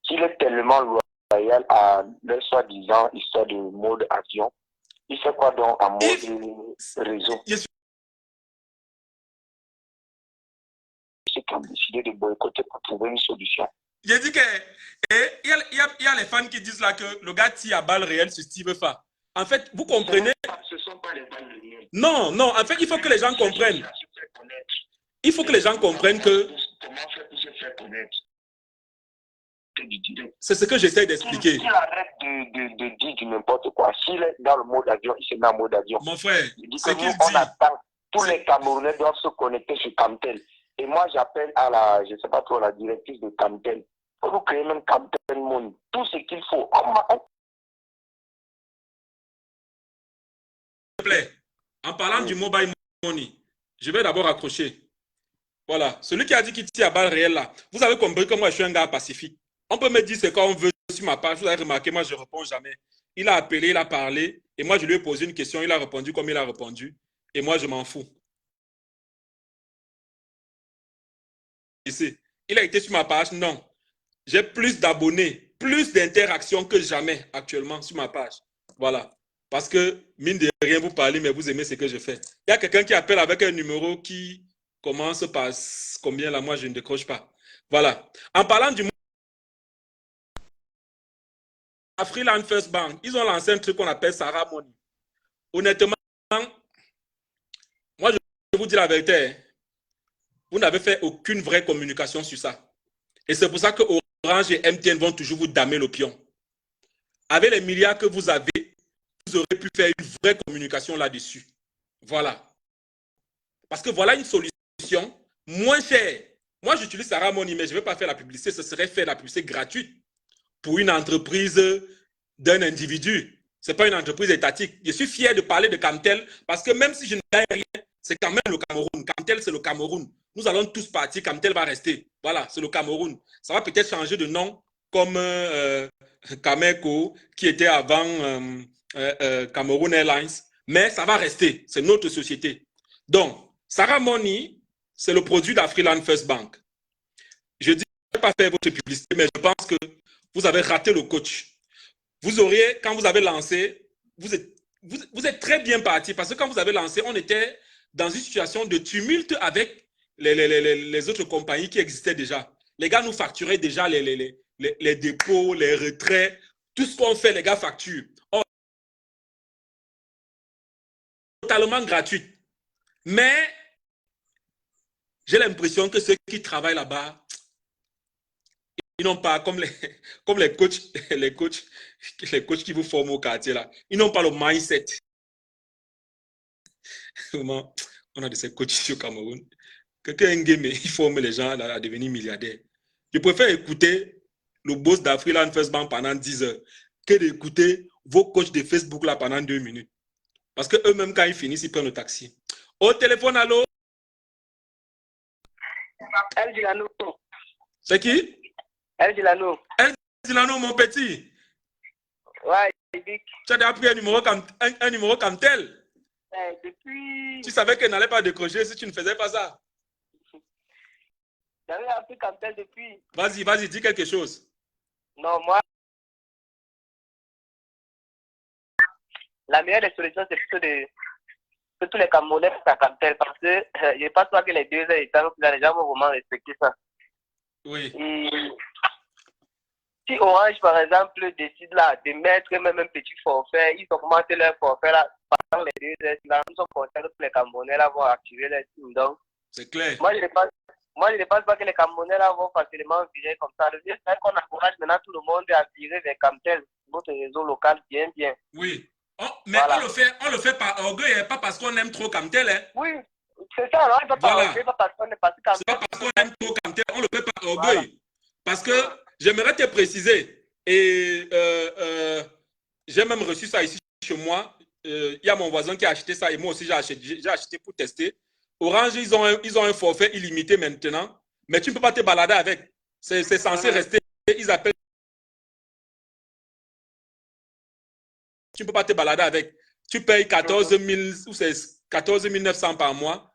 s'il est tellement loyal à leur soi-disant histoire de mode avion, il fait quoi donc en mode réseau? C'est qu'on a décidé de boycotter pour trouver une solution. J'ai dit que il y a les fans qui disent là que le gars tire à balles réelles sur Steve Fa. En fait, vous comprenez? Ce ne sont pas les balles réelles. Non, non, en fait, il faut que les gens comprennent. Il faut que les gens comprennent que... Comment faire pour se faire connaître? C'est ce que j'essaie d'expliquer. S'il arrête de dire du n'importe quoi, s'il est dans le mode avion, il se met en mode avion. Mon frère, c'est qu'il dit. On attend, tous les Camerounais doivent se connecter sur Camtel. Et moi, j'appelle à la, je ne sais pas trop, la directrice de Camtel. Pour nous créer même Camtel Monde, tout ce qu'il faut. S'il te plaît, en parlant du mobile money, je vais d'abord accrocher. Voilà, celui qui a dit qu'il tire à balles réelles là, vous avez compris que moi, je suis un gars pacifique. On peut me dire ce qu'on veut sur ma page. Vous avez remarqué, moi, je ne réponds jamais. Il a appelé, il a parlé, et moi, je lui ai posé une question. Il a répondu comme il a répondu, et moi, je m'en fous. Ici, il a été sur ma page, non. J'ai plus d'abonnés, plus d'interactions que jamais actuellement sur ma page. Voilà. Parce que, mine de rien, vous parlez, mais vous aimez ce que je fais. Il y a quelqu'un qui appelle avec un numéro qui commence par combien là, moi, je ne décroche pas. Voilà. En parlant du Freeland First Bank, ils ont lancé un truc qu'on appelle Sarah Money. Honnêtement, moi, je vous dis la vérité, vous n'avez fait aucune vraie communication sur ça. Et c'est pour ça que Orange et MTN vont toujours vous damer le pion. Avec les milliards que vous avez, vous aurez pu faire une vraie communication là-dessus. Voilà. Parce que voilà une solution moins chère. Moi, j'utilise Sarah Money, mais je ne vais pas faire la publicité. Ce serait faire la publicité gratuite pour une entreprise d'un individu. Ce n'est pas une entreprise étatique. Je suis fier de parler de Camtel parce que même si je n'ai rien, c'est quand même le Cameroun. Camtel, c'est le Cameroun. Nous allons tous partir. Camtel va rester. Voilà, c'est le Cameroun. Ça va peut-être changer de nom comme Cameco, qui était avant Cameroun Airlines. Mais ça va rester. C'est notre société. Donc, Sarah Money, c'est le produit d'Afriland First Bank. Je dis, je ne vais pas faire votre publicité, mais je pense que vous avez raté le coach. Vous auriez, quand vous avez lancé, vous êtes très bien parti parce que quand vous avez lancé, on était dans une situation de tumulte avec les autres compagnies qui existaient déjà. Les gars nous facturaient déjà les dépôts, les retraits, tout ce qu'on fait, les gars facturent. Or, totalement gratuit. Mais j'ai l'impression que ceux qui travaillent là-bas, ils n'ont pas, comme les coachs qui vous forment au quartier là, ils n'ont pas le mindset. Vraiment, on a de ces coachs ici au Cameroun. Quelqu'un game, il forme les gens à devenir milliardaires. Je préfère écouter le boss d'Afriland First Bank pendant 10 heures que d'écouter vos coachs de Facebook là pendant 2 minutes. Parce que eux-mêmes, quand ils finissent, ils prennent le taxi. Au téléphone, allô? C'est qui? El Dilano. El Dilano, mon petit. Ouais, Dick. Tu as déjà pris un numéro comme tel. Depuis... Tu savais qu'elle n'allait pas décrocher si tu ne faisais pas ça. J'avais appris comme tel depuis. Vas-y, dis quelque chose. Non, moi... La meilleure des solutions, c'est plutôt que tous les Camerounais fassent comme tel. Parce que je ne pense pas que les 2 heures et temps, les gens vont vraiment respecter ça. Oui. Et si Orange, par exemple, décide là de mettre même un petit forfait, ils augmentent leur forfait là, pendant les 2 heures, là, nous sommes contents que les Camerounais là vont activer leur team. Donc, c'est clair. Moi, je ne pense pas que les Camerounais là vont facilement virer comme ça. Le mieux, c'est qu'on encourage maintenant tout le monde à virer vers Camtel, notre réseau local, bien. Oui. Oh, mais voilà. on le fait par orgueil, pas parce qu'on aime trop Camtel. Hein. Oui, c'est ça. Alors, on ne peut pas orgueil, pas parce qu'on est passé Camtel. C'est pas parce qu'on aime trop Camtel, on le fait par orgueil. Voilà. Parce que j'aimerais te préciser, et j'ai même reçu ça ici chez moi. Il y a mon voisin qui a acheté ça et moi aussi j'ai acheté pour tester. Orange, ils ont un forfait illimité maintenant, mais tu ne peux pas te balader avec. C'est censé rester. Ils appellent. Tu ne peux pas te balader avec. Tu payes 14 000 ou c'est 14 900 par mois.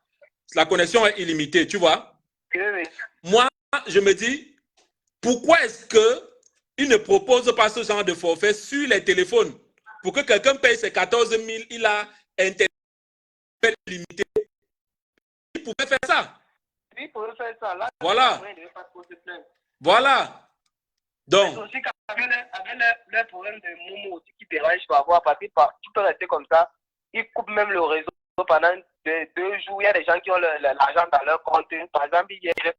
La connexion est illimitée, tu vois. Oui. Moi, je me dis, pourquoi est-ce qu'ils ne proposent pas ce genre de forfait sur les téléphones? Pour que quelqu'un paye ses 14 000, il a Internet illimité. Il pouvait faire ça. Oui, il pouvait faire ça. Là, voilà. Voilà. Donc. Mais aussi avec le problème de Momo aussi qui dérange parfois, parce que tu peux rester comme ça. Ils coupent même le réseau pendant 2 jours. Il y a des gens qui ont l'argent dans leur compte. Par exemple, il y a des gens qui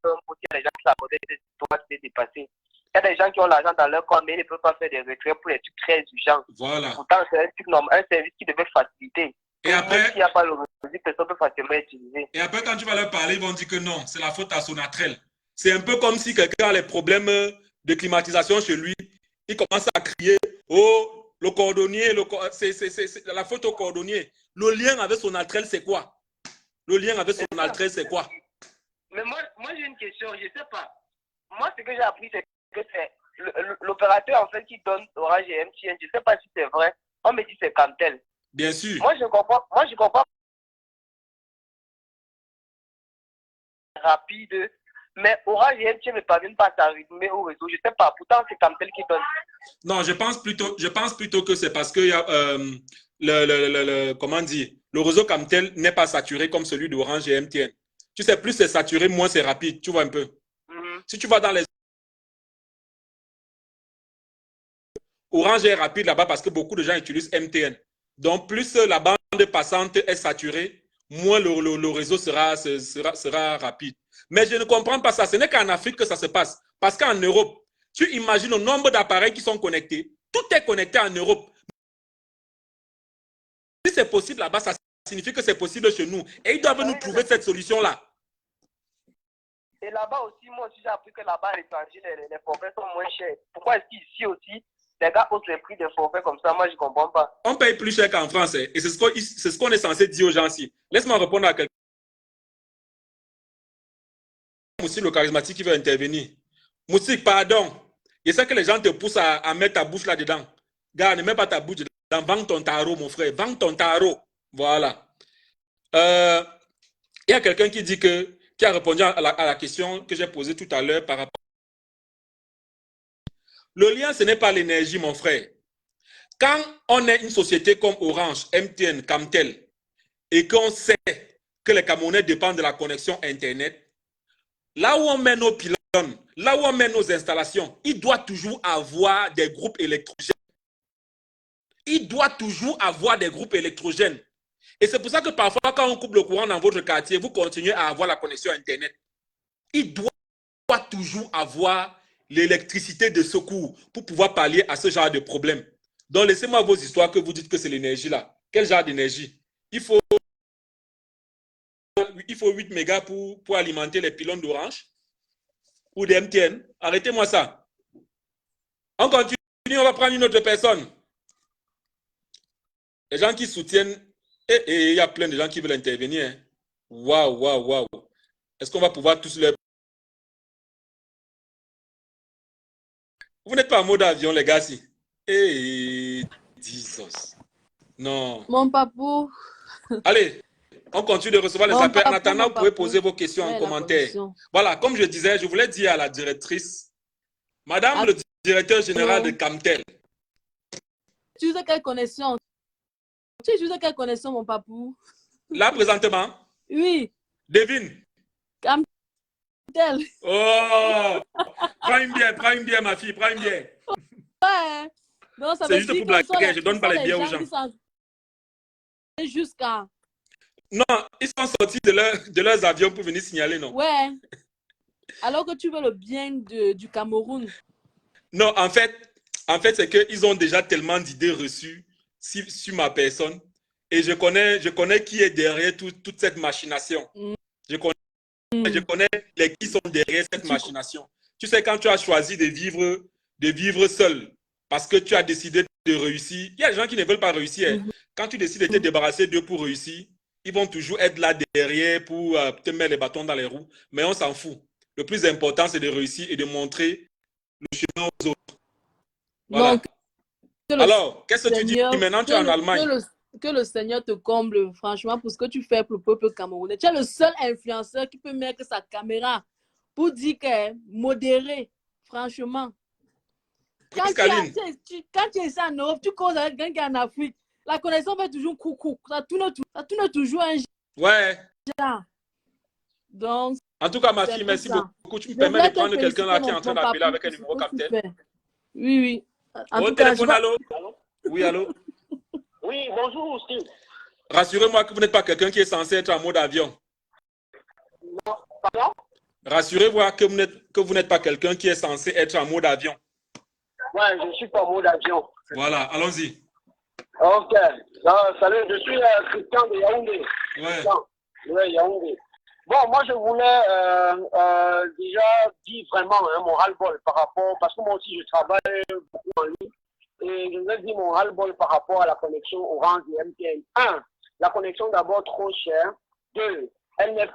s'abonnaient des droits qui dépassés. Il y a des gens qui ont l'argent dans leur compte, mais ils ne peuvent pas faire des retraits pour des trucs très urgents. Voilà. Pourtant, c'est un truc normal, un service qui devait faciliter. Et après, s'il n'y a pas le réseau, personne peut facilement utiliser. Et après, quand tu vas leur parler, ils vont dire que non, c'est la faute à Sonatrel. C'est un peu comme si quelqu'un a les problèmes de climatisation chez lui. Il commence à crier, oh, le cordonnier, c'est la faute au cordonnier. Le lien avec Sonatrel, c'est quoi? Le lien avec Sonatrel, c'est quoi? Mais moi j'ai une question, je ne sais pas. Moi, ce que j'ai appris, c'est que c'est l'opérateur en fait qui donne Orange et MTN. Je ne sais pas si c'est vrai. On me dit c'est Camtel. Bien sûr. Moi, je comprends. Rapide. Mais Orange et MTN ne parviennent pas à s'arrimer au réseau. Je ne sais pas. Pourtant, c'est Camtel qui donne. Non, je pense plutôt que c'est parce que y a, comment dire, le réseau Camtel n'est pas saturé comme celui d'Orange et MTN. Tu sais, plus c'est saturé, moins c'est rapide. Tu vois un peu. Si tu vas dans les... Orange est rapide là-bas parce que beaucoup de gens utilisent MTN. Donc, plus la bande passante est saturée, moins le réseau sera rapide. Mais je ne comprends pas ça. Ce n'est qu'en Afrique que ça se passe. Parce qu'en Europe, tu imagines le nombre d'appareils qui sont connectés. Tout est connecté en Europe. Si c'est possible là-bas, ça signifie que c'est possible chez nous. Et ils doivent nous trouver cette solution-là. Et là-bas aussi, moi aussi, j'ai appris que là-bas, à l'étranger, les forfaits sont moins chers. Pourquoi est-ce qu'ici aussi, les gars haussent les prix des forfaits comme ça? Moi, je ne comprends pas. On paye plus cher qu'en France. Et c'est ce qu'on est censé dire aux gens ici. Laisse-moi répondre à quelqu'un. Moussi, le charismatique, qui veut intervenir. Moussi, pardon. Je sais que les gens te poussent à mettre ta bouche là-dedans. Gars, ne mets pas ta bouche dedans. Vends ton tarot, mon frère. Vends ton tarot. Voilà. Il y a quelqu'un qui a répondu à la question que j'ai posée tout à l'heure par rapport. Le lien, ce n'est pas l'énergie, mon frère. Quand on est une société comme Orange, MTN, Camtel, et qu'on sait que les Camerounais dépendent de la connexion Internet, là où on met nos pylônes, là où on met nos installations, il doit toujours avoir des groupes électrogènes. Il doit toujours avoir des groupes électrogènes. Et c'est pour ça que parfois, quand on coupe le courant dans votre quartier, vous continuez à avoir la connexion Internet. Il doit toujours avoir l'électricité de secours pour pouvoir pallier à ce genre de problème. Donc, laissez-moi vos histoires que vous dites que c'est l'énergie là. Quel genre d'énergie? Il faut 8 mégas pour alimenter les pylônes d'Orange ou de MTN. Arrêtez-moi ça. On continue, on va prendre une autre personne. Les gens qui soutiennent, et il y a plein de gens qui veulent intervenir. Waouh, waouh, waouh. Est-ce qu'on va pouvoir tous leur Vous n'êtes pas en mode avion, les gars, si. Eh, Jesus. Non. Mon papou. Allez, on continue de recevoir les appels. En attendant, vous pouvez poser vos questions en Ouais, commentaire. Voilà, comme je disais, je voulais dire à la directrice, Madame le directeur général de Camtel. Tu uses quelle connexion? Tu utilises quelle connexion, mon papou? Là, présentement? Oui. Devine. Camtel. Oh! Prends une bière, ma fille, prends une bière. Ouais. C'est juste pour blaguer, je ne donne pas les bières aux gens. Jusqu'à... Non, ils sont sortis de leurs avions pour venir signaler, non? Ouais. Alors que tu veux le bien du Cameroun. Non, en fait c'est qu'ils ont déjà tellement d'idées reçues sur ma personne. Et je connais qui est derrière toute cette machination. Je connais les qui sont derrière cette machination. Tu sais, quand tu as choisi de vivre seul, parce que tu as décidé de réussir, il y a des gens qui ne veulent pas réussir. Quand tu décides de te débarrasser d'eux pour réussir, ils vont toujours être là derrière pour te mettre les bâtons dans les roues. Mais on s'en fout. Le plus important, c'est de réussir et de montrer le chemin aux autres. Voilà. Donc, alors, qu'est-ce que tu dis maintenant? Tu es en Allemagne. Que le Seigneur te comble, franchement, pour ce que tu fais pour le peuple camerounais. Tu es le seul influenceur qui peut mettre sa caméra pour dire que modéré, franchement. Quand tu es ici en Europe, tu causes avec quelqu'un qui est en Afrique, la connexion fait toujours coucou. Ça tourne toujours un ouais. genre. Donc, en tout cas, ma fille, merci beaucoup. Tu me permets de prendre quelqu'un là qui est en train d'appeler avec un numéro capteur. Oui, oui. Au téléphone, allô? Oui, allô? Oui, bonjour, Steve. Rassurez-moi que vous n'êtes pas quelqu'un qui est censé être en mode avion. Non, pardon? Rassurez-moi que vous n'êtes pas quelqu'un qui est censé être en mode avion. Ouais, je ne suis pas en mode avion. Voilà, allons-y. Ok. Salut, je suis Christian de Yaoundé. Ouais. Oui, Yaoundé. Bon, moi, je voulais déjà dire vraiment mon ras-le-bol par rapport, parce que moi aussi, je travaille beaucoup en ligne, et je voulais dire mon ras-le-bol par rapport à la connexion Orange et MTN. 1, la connexion d'abord trop chère. 2, elle n'est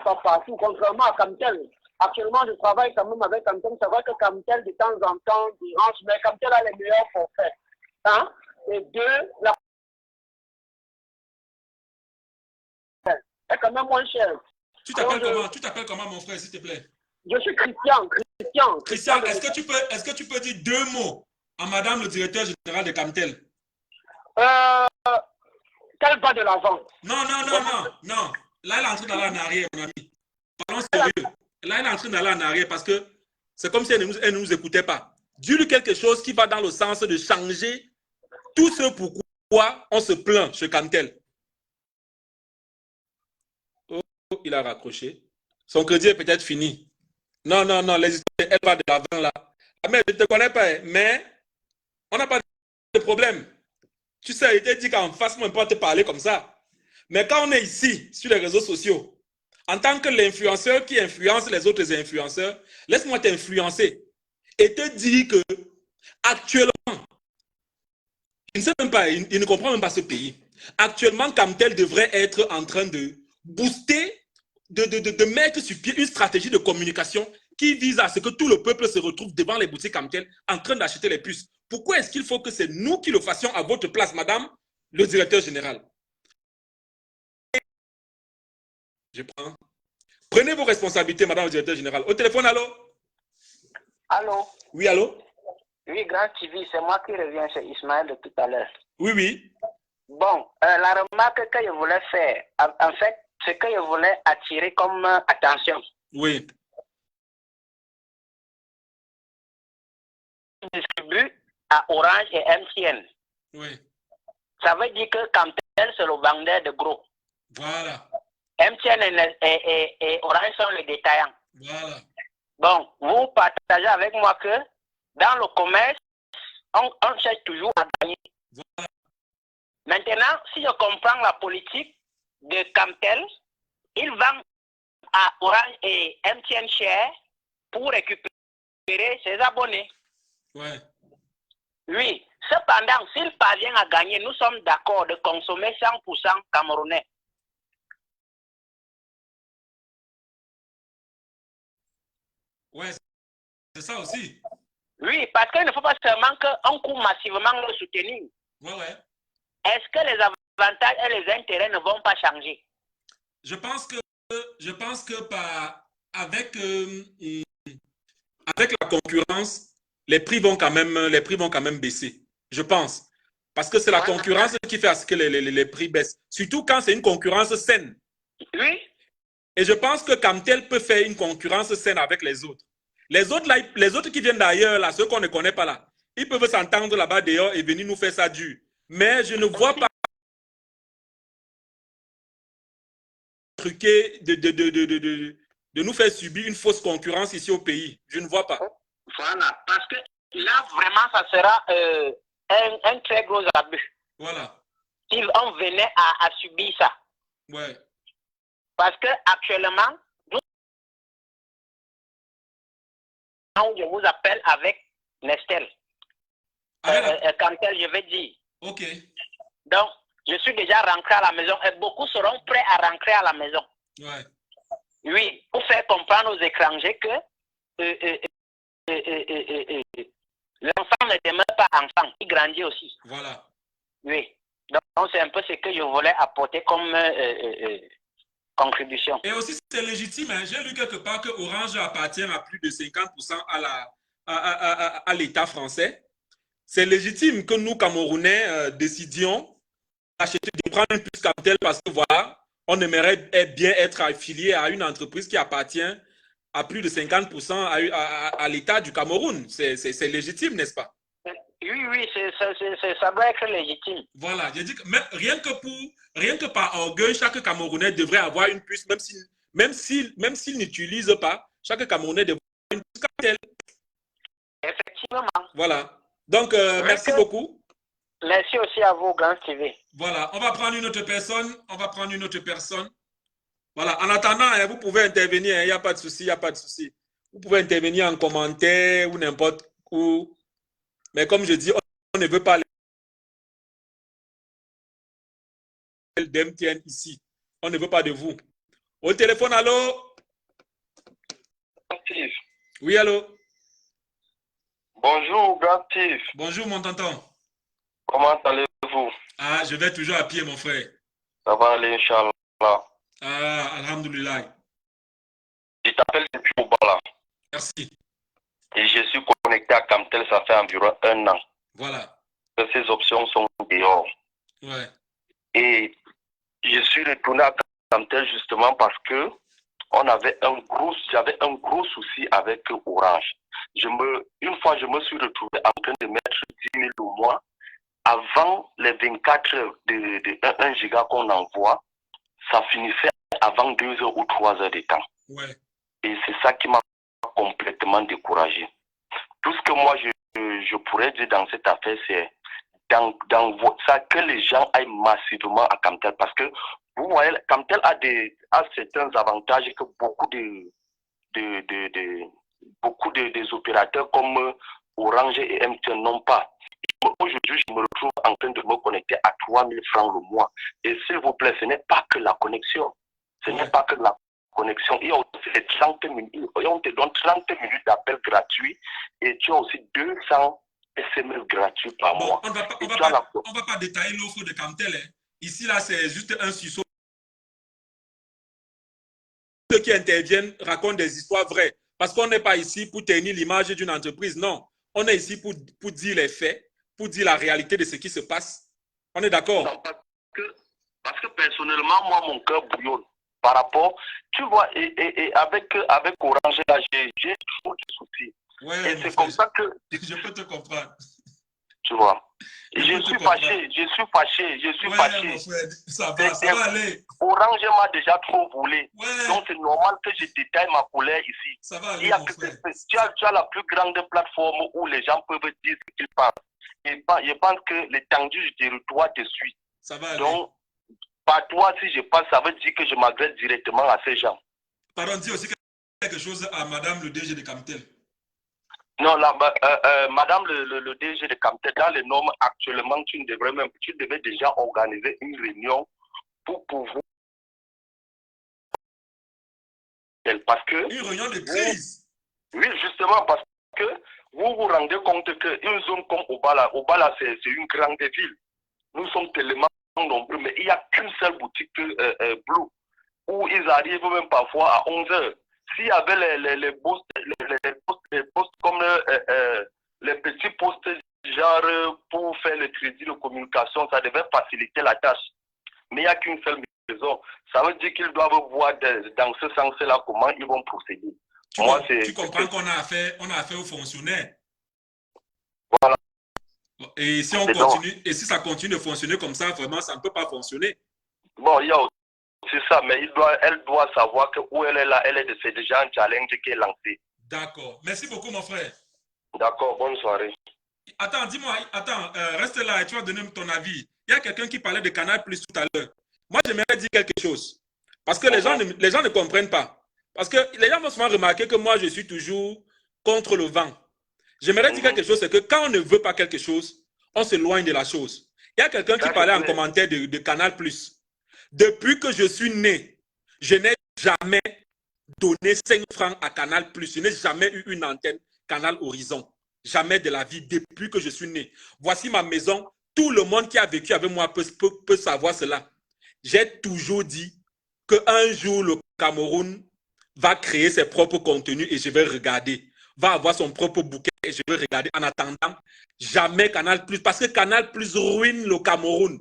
pas partout, contrairement à Camtel. Actuellement, je travaille quand même avec Camtel. C'est vrai que Camtel, de temps en temps, dérange, mais Camtel a les meilleurs forfaits. 1. Et 2, la est quand même moins chère. Tu t'appelles comment, mon frère, s'il te plaît? Je suis Christian. Christian, est-ce que tu peux dire 2 mots à madame le directeur général de Camtel? Qu'elle va de l'avant. Non. Là, elle est en train d'aller en arrière, mon ami. Parlons sérieux. Là, elle est en train d'aller en arrière parce que c'est comme si elle ne nous écoutait pas. Dis-lui quelque chose qui va dans le sens de changer tout ce pourquoi on se plaint chez Camtel. Oh, il a raccroché. Son crédit est peut-être fini. Non, elle va de l'avant là. Mais je ne te connais pas, mais on n'a pas de problème. Tu sais, il t'a dit qu'en face, on ne peut pas te parler comme ça. Mais quand on est ici, sur les réseaux sociaux, en tant que l'influenceur qui influence les autres influenceurs, laisse-moi t'influencer et te dire que actuellement, il ne sait même pas, il ne comprend même pas ce pays. Actuellement, Camtel devrait être en train de booster, de mettre sur pied une stratégie de communication qui vise à ce que tout le peuple se retrouve devant les boutiques Camtel en train d'acheter les puces. Pourquoi est-ce qu'il faut que c'est nous qui le fassions à votre place, madame le directeur général? Je prends. Prenez vos responsabilités, madame le directeur général. Au téléphone, allô? Allô? Oui, allô? Oui, Grand TV, c'est moi qui reviens chez Ismaël de tout à l'heure. Oui. Bon, la remarque que je voulais faire, en fait, ce que je voulais attirer comme attention. Oui. Distribue à Orange et MTN. Oui. Ça veut dire que Camtel, c'est le vendeur de gros. Voilà. MTN et Orange sont les détaillants. Voilà. Bon, vous partagez avec moi que dans le commerce, on cherche toujours à gagner. Voilà. Maintenant, si je comprends la politique de Camtel, ils vendent à Orange et MTN cher pour récupérer ses abonnés. Ouais. Oui. Cependant, s'il parvient à gagner, nous sommes d'accord de consommer 100% camerounais. Ouais, c'est ça aussi. Oui, parce qu'il ne faut pas seulement qu'on court massivement le soutenir. Ouais. Est-ce que les avantages et les intérêts ne vont pas changer? Je pense que avec, avec la concurrence, les prix vont quand même baisser. Je pense. Parce que c'est la concurrence qui fait à ce que les prix baissent. Surtout quand c'est une concurrence saine. Oui. Et je pense que Camtel peut faire une concurrence saine avec les autres. Les autres qui viennent d'ailleurs, là, ceux qu'on ne connaît pas là, ils peuvent s'entendre là-bas dehors et venir nous faire ça dur. Mais je ne vois pas truquer de nous faire subir une fausse concurrence ici au pays. Je ne vois pas. Voilà, parce que là, vraiment, ça sera un très gros abus. Voilà. Si on venait à subir ça. Ouais. Parce que actuellement, je vous appelle avec Nestel. Camtel, je vais dire. Ok. Donc, je suis déjà rentré à la maison et beaucoup seront prêts à rentrer à la maison. Ouais. Oui, pour faire comprendre aux étrangers que l'enfant ne demeure pas enfant, il grandit aussi. Voilà. Oui. Donc, c'est un peu ce que je voulais apporter comme contribution. Et aussi, c'est légitime. Hein. J'ai lu quelque part que Orange appartient à plus de 50% à l'État français. C'est légitime que nous, Camerounais, décidions d'acheter, de prendre une puce Camtel parce que voilà, on aimerait bien être affilié à une entreprise qui appartient à plus de 50% à l'État du Cameroun. C'est légitime, n'est-ce pas? Oui, ça doit être légitime. Voilà, j'ai dit que rien que par orgueil, chaque Camerounais devrait avoir une puce, même s'il n'utilise pas, chaque Camerounais devrait avoir une puce Camtel. Effectivement. Voilà. Donc, merci beaucoup. Merci aussi à vous, Grand TV. Voilà, on va prendre une autre personne. Voilà, en attendant, vous pouvez intervenir, il n'y a pas de souci, Vous pouvez intervenir en commentaire ou n'importe où. Mais comme je dis, on ne veut pas d'MTN ici. On ne veut pas de vous. Au téléphone, allô? Actif. Oui, allô? Bonjour, Actif. Bonjour, mon tonton. Comment allez-vous? Ah, je vais toujours à pied, mon frère. Ça va aller, Inch'Allah. Ah, alhamdoulilah. Je t'appelle depuis Obala. Merci. Et je suis connecté à Camtel, ça fait environ 1 an. Voilà. Ces options sont dehors. Ouais. Et je suis retourné à Camtel justement parce que j'avais un gros souci avec Orange. Une fois, je me suis retrouvé en train de mettre 10 000 au mois. Avant les 24 heures de 1 giga qu'on envoie, ça finissait avant 2 heures ou 3 heures de temps. Ouais. Et c'est ça qui m'a complètement découragé. Tout ce que moi je pourrais dire dans cette affaire, c'est ça que les gens aillent massivement à Camtel. Parce que vous voyez, Camtel a certains avantages que beaucoup des opérateurs comme Orange et MTN n'ont pas. Aujourd'hui, je me retrouve en train de me connecter à 3 000 francs le mois. Et s'il vous plaît, ce n'est pas que la connexion. Ce n'est pas que la connexion. Il y a aussi les 30 minutes. On te donne 30 minutes d'appel gratuit et tu as aussi 200 SMS gratuits par mois. On ne va pas détailler l'offre de Camtel. Hein. Ici, là, c'est juste un suceau. Ceux qui interviennent racontent des histoires vraies. Parce qu'on n'est pas ici pour tenir l'image d'une entreprise. Non. On est ici pour dire les faits, pour dire la réalité de ce qui se passe. On est d'accord? Parce que personnellement, moi, mon cœur bouillonne par rapport, tu vois, et avec Orange, là, j'ai toujours des soucis. Ouais, et c'est comme ça que... Je peux te comprendre. Tu vois. Je suis fâché. Mon frère, ça va aller. Orange m'a déjà trop volé. Ouais. Donc c'est normal que je détaille ma colère ici. Ça va aller, mon frère. Tu as la plus grande plateforme où les gens peuvent dire ce qu'ils pensent. Je pense que l'étendue du territoire te suit. Ça va aller. Donc, par toi, si je passe, ça veut dire que je m'adresse directement à ces gens. Pardon, dis aussi quelque chose à madame le DG de Camtel. Non, madame le DG de Camtel, dans les normes actuellement, tu devais déjà organiser une réunion pour pouvoir... Parce que, une réunion de crise. Oui, justement, parce que vous vous rendez compte qu'une zone comme Obala, c'est une grande ville. Nous sommes tellement nombreux, mais il n'y a qu'une seule boutique Blue, où ils arrivent même parfois à 11 h. S'il y avait les postes comme les petits postes genre pour faire le crédit de communication, ça devait faciliter la tâche. Mais il n'y a qu'une seule maison. Ça veut dire qu'ils doivent voir dans ce sens-là comment ils vont procéder. Tu comprends qu'on a affaire aux fonctionnaires. Voilà. Et si on continue, et si ça continue de fonctionner comme ça, vraiment, ça ne peut pas fonctionner. Bon, il y a aussi ça, mais elle doit savoir que où elle est là, c'est déjà un challenge qui est lancé. D'accord. Merci beaucoup, mon frère. D'accord, bonne soirée. Attends, dis-moi, reste là et tu vas donner ton avis. Il y a quelqu'un qui parlait de Canal Plus tout à l'heure. Moi, j'aimerais dire quelque chose. Parce que les gens ne comprennent pas. Parce que les gens vont souvent remarquer que moi, je suis toujours contre le vent. J'aimerais dire quelque chose, c'est que quand on ne veut pas quelque chose, on s'éloigne de la chose. Il y a quelqu'un qui parlait en commentaire de Canal Plus. Depuis que je suis né, je n'ai jamais donné 5 francs à Canal Plus. Je n'ai jamais eu une antenne Canal Horizon. Jamais de la vie, depuis que je suis né. Voici ma maison. Tout le monde qui a vécu avec moi peut savoir cela. J'ai toujours dit qu'un jour, le Cameroun va créer ses propres contenus et je vais regarder. Va avoir son propre bouquet et je vais regarder. En attendant, jamais Canal Plus. Parce que Canal Plus ruine le Cameroun.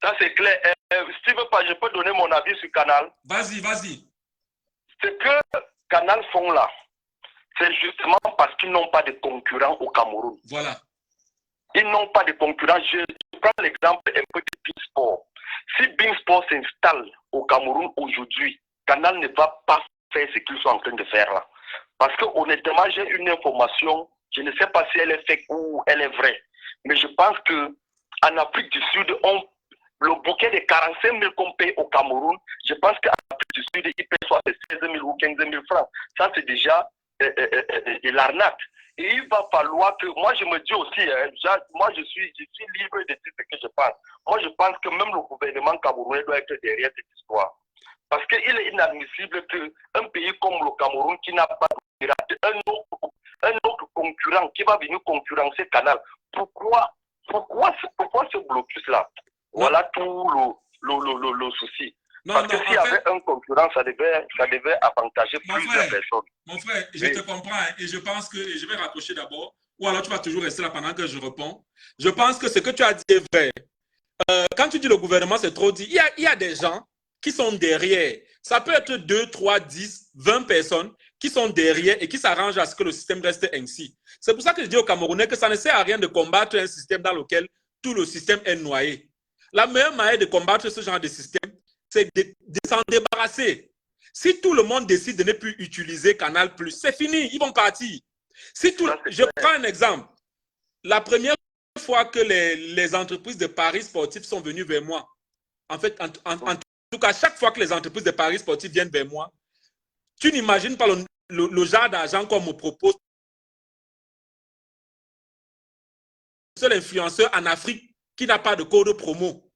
Ça, c'est clair. Si tu veux pas, je peux donner mon avis sur Canal. Vas-y, vas-y. Ce que Canal font là, c'est justement parce qu'ils n'ont pas de concurrents au Cameroun. Voilà. Ils n'ont pas de concurrents. Je prends l'exemple un peu de Beansport. Si Beansport s'installe au Cameroun aujourd'hui, Canal ne va pas faire ce qu'ils sont en train de faire là. Parce que honnêtement, j'ai une information, je ne sais pas si elle est fake ou elle est vraie, mais je pense qu'en Afrique du Sud, le bouquet de 45 000 qu'on paye au Cameroun, je pense qu'en Afrique du Sud, il paye soit 16 000 ou 15 000 francs. Ça, c'est déjà de l'arnaque. Et il va falloir que, moi je me dis aussi, moi je suis libre de dire ce que je pense. Moi je pense que même le gouvernement camerounais doit être derrière cette histoire. Parce qu'il est inadmissible qu'un pays comme le Cameroun qui n'a pas un autre concurrent qui va venir concurrencer Canal. Pourquoi ce blocus-là? Voilà tout le souci. Non, parce que s'il y avait un concurrent, ça devait avantager plusieurs personnes. Mon frère, je te comprends et je pense que je vais raccrocher d'abord. Ou alors tu vas toujours rester là pendant que je réponds. Je pense que ce que tu as dit est vrai. Quand tu dis le gouvernement, c'est trop dit. Il y a des gens qui sont derrière. Ça peut être 2, 3, 10, 20 personnes qui sont derrière et qui s'arrangent à ce que le système reste ainsi. C'est pour ça que je dis aux Camerounais que ça ne sert à rien de combattre un système dans lequel tout le système est noyé. La meilleure manière de combattre ce genre de système, c'est de s'en débarrasser. Si tout le monde décide de ne plus utiliser Canal+, c'est fini, ils vont partir. Je prends un exemple. La première fois que les entreprises de paris sportifs sont venues vers moi, en fait, en tout cas, chaque fois que les entreprises de paris sportifs viennent vers moi, tu n'imagines pas le genre d'argent qu'on me propose. Le seul influenceur en Afrique qui n'a pas de code promo.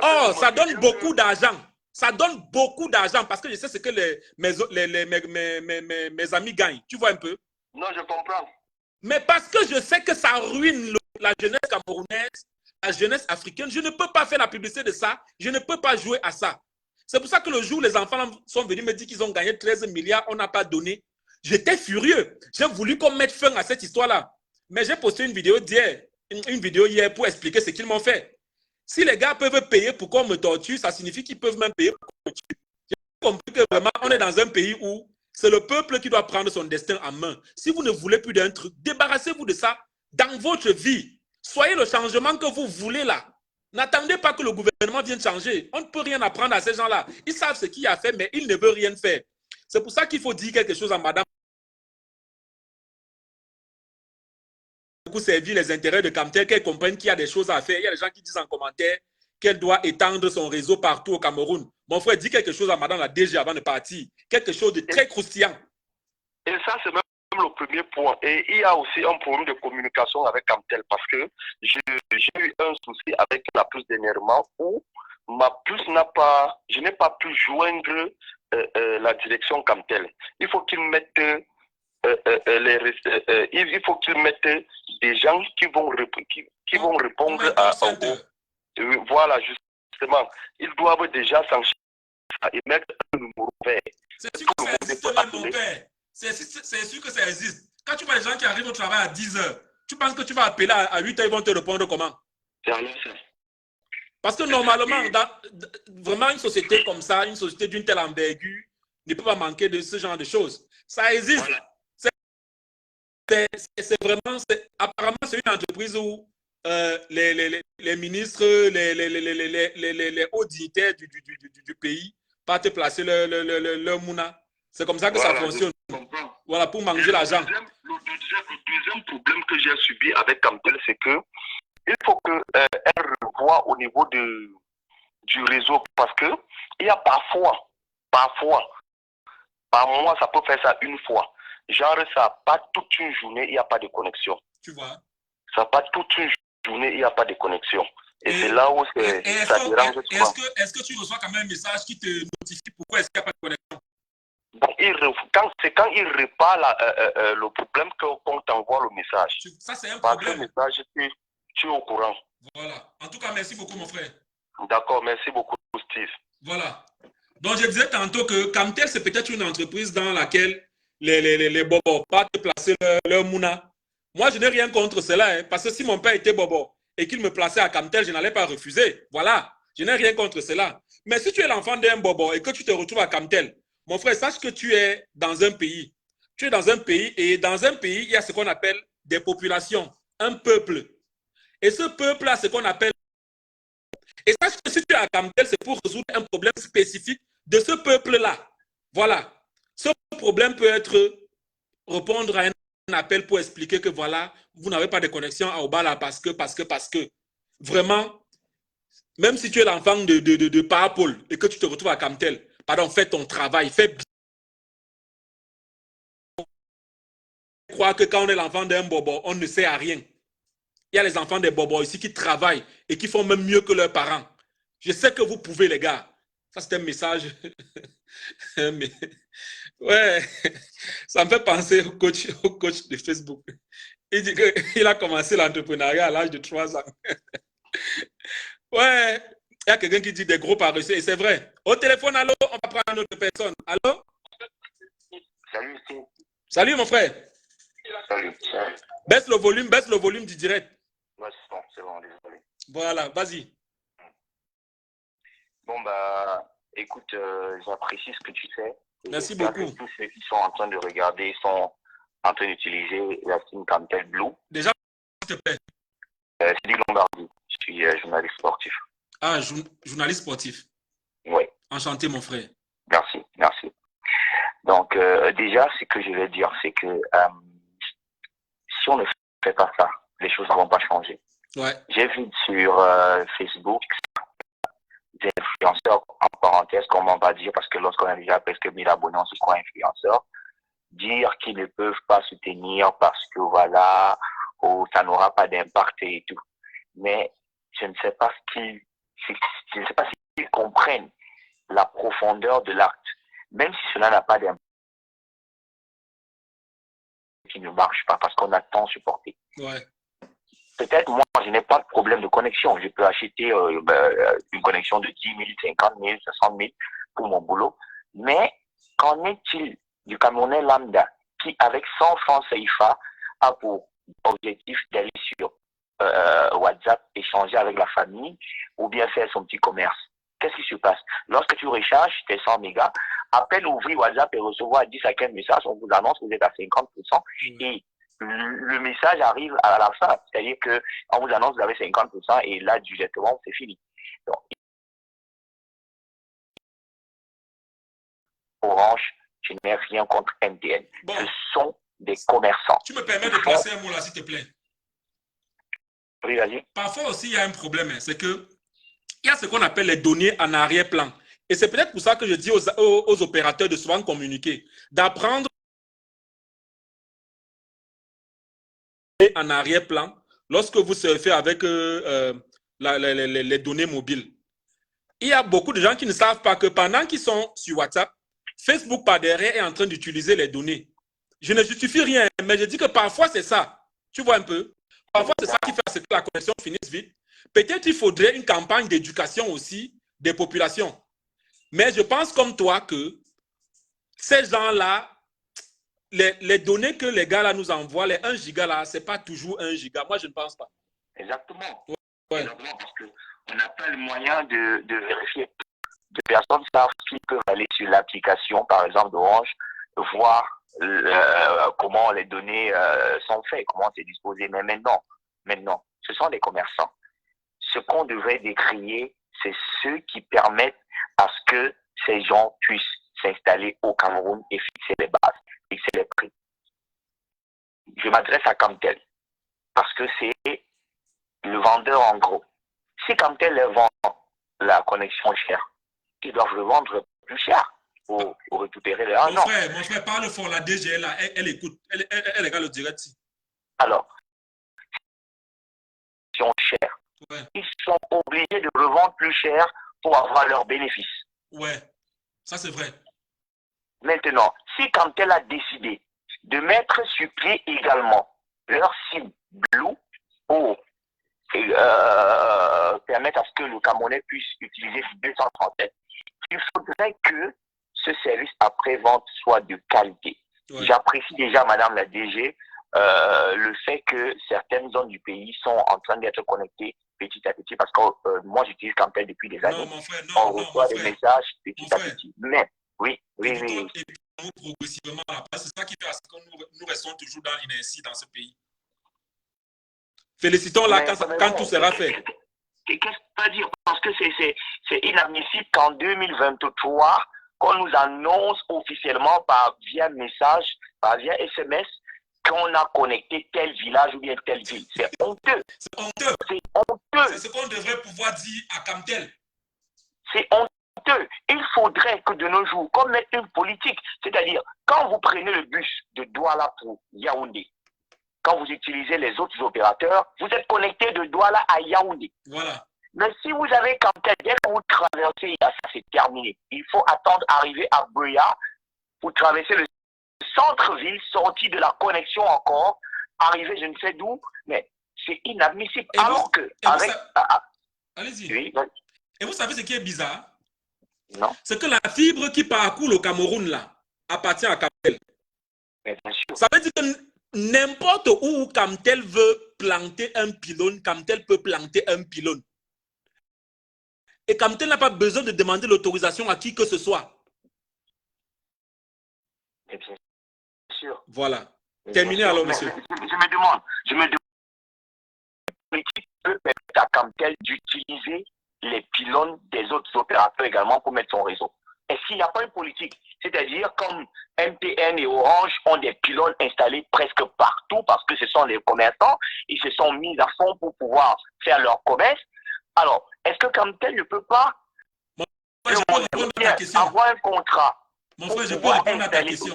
Or, ça donne beaucoup d'argent. Ça donne beaucoup d'argent parce que je sais ce que mes amis gagnent. Tu vois un peu? Non, je comprends. Mais parce que je sais que ça ruine la jeunesse camerounaise, la jeunesse africaine, je ne peux pas faire la publicité de ça. Je ne peux pas jouer à ça. C'est pour ça que le jour où les enfants sont venus me dire qu'ils ont gagné 13 milliards, on n'a pas donné. J'étais furieux. J'ai voulu qu'on mette fin à cette histoire-là. Mais j'ai posté une vidéo hier pour expliquer ce qu'ils m'ont fait. Si les gars peuvent payer pour qu'on me torture, ça signifie qu'ils peuvent même payer pour qu'on me tue. J'ai compris que vraiment, on est dans un pays où c'est le peuple qui doit prendre son destin en main. Si vous ne voulez plus d'un truc, débarrassez-vous de ça dans votre vie. Soyez le changement que vous voulez là. N'attendez pas que le gouvernement vienne changer. On ne peut rien apprendre à ces gens-là. Ils savent ce qu'il a fait, mais ils ne veulent rien faire. C'est pour ça qu'il faut dire quelque chose à madame. Beaucoup servir les intérêts de Camtel, qu'elle comprenne qu'il y a des choses à faire. Il y a des gens qui disent en commentaire qu'elle doit étendre son réseau partout au Cameroun. Mon frère, dis quelque chose à madame la DG avant de partir. Quelque chose de très croustillant. Et ça, c'est même le premier point. Et il y a aussi un problème de communication avec Camtel parce que j'ai eu un souci avec la puce dernièrement où ma puce je n'ai pas pu joindre la direction Camtel. Il faut qu'ils mettent il faut qu'ils mettent des gens qui vont répondre voilà, justement. Ils doivent déjà s'enchaîner et mettre un numéro vert. C'est sûr que ça existe même, mon père. C'est sûr que ça existe. Quand tu vois les gens qui arrivent au travail à 10 heures, tu penses que tu vas appeler à 8 heures, ils vont te répondre comment? C'est rien ça. Parce que normalement, vraiment une société comme ça, une société d'une telle envergure, ne peut pas manquer de ce genre de choses. Ça existe. Voilà. C'est vraiment, apparemment, c'est une entreprise où les ministres, les hauts dignitaires du pays partent placer leur mouna. C'est comme ça que ça fonctionne. Voilà, pour manger l'argent. Le deuxième problème que j'ai subi avec Camtel, c'est que il faut qu'elle revoie au niveau du réseau parce que il y a parfois, par mois, ça peut faire ça une fois. Genre, ça pas toute une journée, il n'y a pas de connexion. Tu vois? Ça pas toute une journée, il n'y a pas de connexion. Et c'est là où ça dérange souvent. Est-ce que tu reçois quand même un message qui te notifie pourquoi est-ce qu'il n'y a pas de connexion? Donc, c'est quand il répare le problème qu'on t'envoie le message. Ça, c'est un Par problème. le message, tu es au courant. Voilà. En tout cas, merci beaucoup, mon frère. D'accord, merci beaucoup, Steve. Voilà. Donc, je disais tantôt que Camtel, c'est peut-être une entreprise dans laquelle les bobos partent placer leur mouna. Moi, je n'ai rien contre cela, hein, parce que si mon père était bobo et qu'il me plaçait à Camtel, je n'allais pas refuser. Voilà. Je n'ai rien contre cela. Mais si tu es l'enfant d'un bobo et que tu te retrouves à Camtel, mon frère, sache que tu es dans un pays. Tu es dans un pays et dans un pays, il y a ce qu'on appelle des populations, un peuple. Et ce peuple-là, c'est ce qu'on appelle... Et sache que si tu es à Camtel, c'est pour résoudre un problème spécifique de ce peuple-là. Voilà. Ce problème peut être répondre à un appel pour expliquer que voilà, vous n'avez pas de connexion à Obala parce que. Vraiment, même si tu es l'enfant de Parapol et que tu te retrouves à Camtel, pardon, fais ton travail, fais bien. Je crois que quand on est l'enfant d'un bobo, on ne sait à rien. Il y a les enfants des bobos ici qui travaillent et qui font même mieux que leurs parents. Je sais que vous pouvez, les gars. Ça, c'est un message. Mais, ouais, ça me fait penser au coach de Facebook. Il dit qu'il a commencé l'entrepreneuriat à l'âge de 3 ans. Ouais, il y a quelqu'un qui dit des gros paresseux et c'est vrai. Au téléphone, allô, on va prendre une autre personne. Allô? Salut, Steve. Salut, mon frère. Salut. Baisse le volume du direct. Ouais, c'est bon, désolé. Voilà, vas-y. Bon, bah, écoute, j'apprécie ce que tu fais. Merci beaucoup. Tous ceux qui sont en train de regarder, ils sont en train d'utiliser la SIM Camtel Blue. Déjà, s'il te plaît. Sidi Lombardi, je suis journaliste sportif. Ah, journaliste sportif. Oui. Enchanté, mon frère. Merci, merci. Donc, déjà, ce que je vais dire, c'est que si on ne fait pas ça, les choses ne vont pas changer. Ouais. J'ai vu sur Facebook des influenceurs, en parenthèse, comment on va dire, parce que lorsqu'on a déjà presque 1000 abonnés, on se croit influenceurs, dire qu'ils ne peuvent pas soutenir parce que voilà, oh, ça n'aura pas d'impact et tout. Mais je ne sais pas s'ils comprennent la profondeur de l'acte. Même si cela n'a pas d'impact, qui ne marche pas parce qu'on a tant supporté. Ouais. Peut-être moi, je n'ai pas de problème de connexion. Je peux acheter une connexion de 10 000, 50 000, 60 000 pour mon boulot. Mais qu'en est-il du Camerounais lambda qui, avec 100 francs CFA, a pour objectif d'aller sur WhatsApp, échanger avec la famille ou bien faire son petit commerce? Qu'est-ce qui se passe? Lorsque tu recharges tes 100 mégas, à peine ouvrir WhatsApp et recevoir 10 à 15 messages, on vous annonce que vous êtes à 50% et le message arrive à la fin. C'est-à-dire qu'on vous annonce que vous avez 50% et là, directement, c'est fini. Donc, Orange, je n'ai rien contre MTN. Bon. Ce sont des commerçants. Tu me permets de placer un mot là, s'il te plaît? Oui, vas-y. Parfois aussi, il y a un problème, hein, c'est que il y a ce qu'on appelle les données en arrière-plan. Et c'est peut-être pour ça que je dis aux opérateurs de souvent communiquer, d'apprendre en arrière-plan lorsque vous surfez avec les données mobiles. Il y a beaucoup de gens qui ne savent pas que pendant qu'ils sont sur WhatsApp, Facebook par derrière est en train d'utiliser les données. Je ne justifie rien, mais je dis que parfois c'est ça. Tu vois un peu? Parfois c'est ça qui fait à ce que la connexion finisse vite. Peut-être il faudrait une campagne d'éducation aussi des populations. Mais je pense comme toi que ces gens-là, les données que les gars là nous envoient, les 1 giga là, ce n'est pas toujours 1 giga. Moi, je ne pense pas. Exactement. Ouais. Exactement, parce qu'on n'a pas le moyen de vérifier. Des personnes savent qu'ils peuvent aller sur l'application, par exemple, d'Orange, voir comment les données sont faites, comment c'est disposé. Mais maintenant, ce sont les commerçants. Ce qu'on devrait décrier, c'est ceux qui permettent à ce que ces gens puissent s'installer au Cameroun et fixer les bases, fixer les prix. Je m'adresse à Camtel parce que c'est le vendeur en gros. Si Camtel vend la connexion chère, ils doivent le vendre plus cher pour récupérer leur argent. Mon frère, parle fort, la DGL, là, elle écoute, elle regarde le direct. Alors, cher. Ouais. Ils sont obligés de revendre plus cher pour avoir leurs bénéfices. Ouais, ça c'est vrai. Maintenant, si Camtel a décidé de mettre sur pied également leur cible Blue pour permettre à ce que le Camerounais puisse utiliser 237, il faudrait que ce service après-vente soit de qualité. Ouais. J'apprécie déjà, Madame la DG, le fait que certaines zones du pays sont en train d'être connectées petit à petit, parce que moi j'utilise Camtel depuis des années. Non, mon frère, non, on reçoit des messages petit à petit. Mais, oui. Progressivement, c'est ça qui fait à ce que nous restons toujours dans l'inertie dans ce pays. Félicitons là quand tout sera fait. Qu'est-ce que ça veut dire? Parce que c'est inadmissible qu'en 2023, qu'on nous annonce officiellement via message, via SMS, qu'on a connecté tel village ou bien telle ville. C'est honteux. C'est honteux. C'est honteux. C'est ce qu'on devrait pouvoir dire à Camtel. C'est honteux. Il faudrait que de nos jours, qu'on mette une politique. C'est-à-dire, quand vous prenez le bus de Douala pour Yaoundé, quand vous utilisez les autres opérateurs, vous êtes connecté de Douala à Yaoundé. Voilà. Mais si vous avez Camtel, dès que vous traversez, ça c'est terminé. Il faut attendre arriver à Buea pour traverser le centre-ville, sortir de la connexion encore, arriver je ne sais d'où, mais c'est inadmissible. Alors que, allez-y. Oui, et vous savez ce qui est bizarre? Non. C'est que la fibre qui parcourt le Cameroun là appartient à Camtel. Mais bien sûr. Ça veut dire que n'importe où Camtel veut planter un pylône, Camtel peut planter un pylône. Et Camtel n'a pas besoin de demander l'autorisation à qui que ce soit. Et bien sûr. Voilà. Terminé alors, monsieur. Je me demande, qui peut permettre à Camtel d'utiliser les pylônes des autres opérateurs également pour mettre son réseau? Est-ce qu'il n'y a pas une politique? C'est-à-dire comme MTN et Orange ont des pylônes installés presque partout parce que ce sont les commerçants, ils se sont mis à fond pour pouvoir faire leur commerce. Alors, est-ce que Camtel ne peut pas avoir un contrat? Mon frère, je peux répondre à ta question.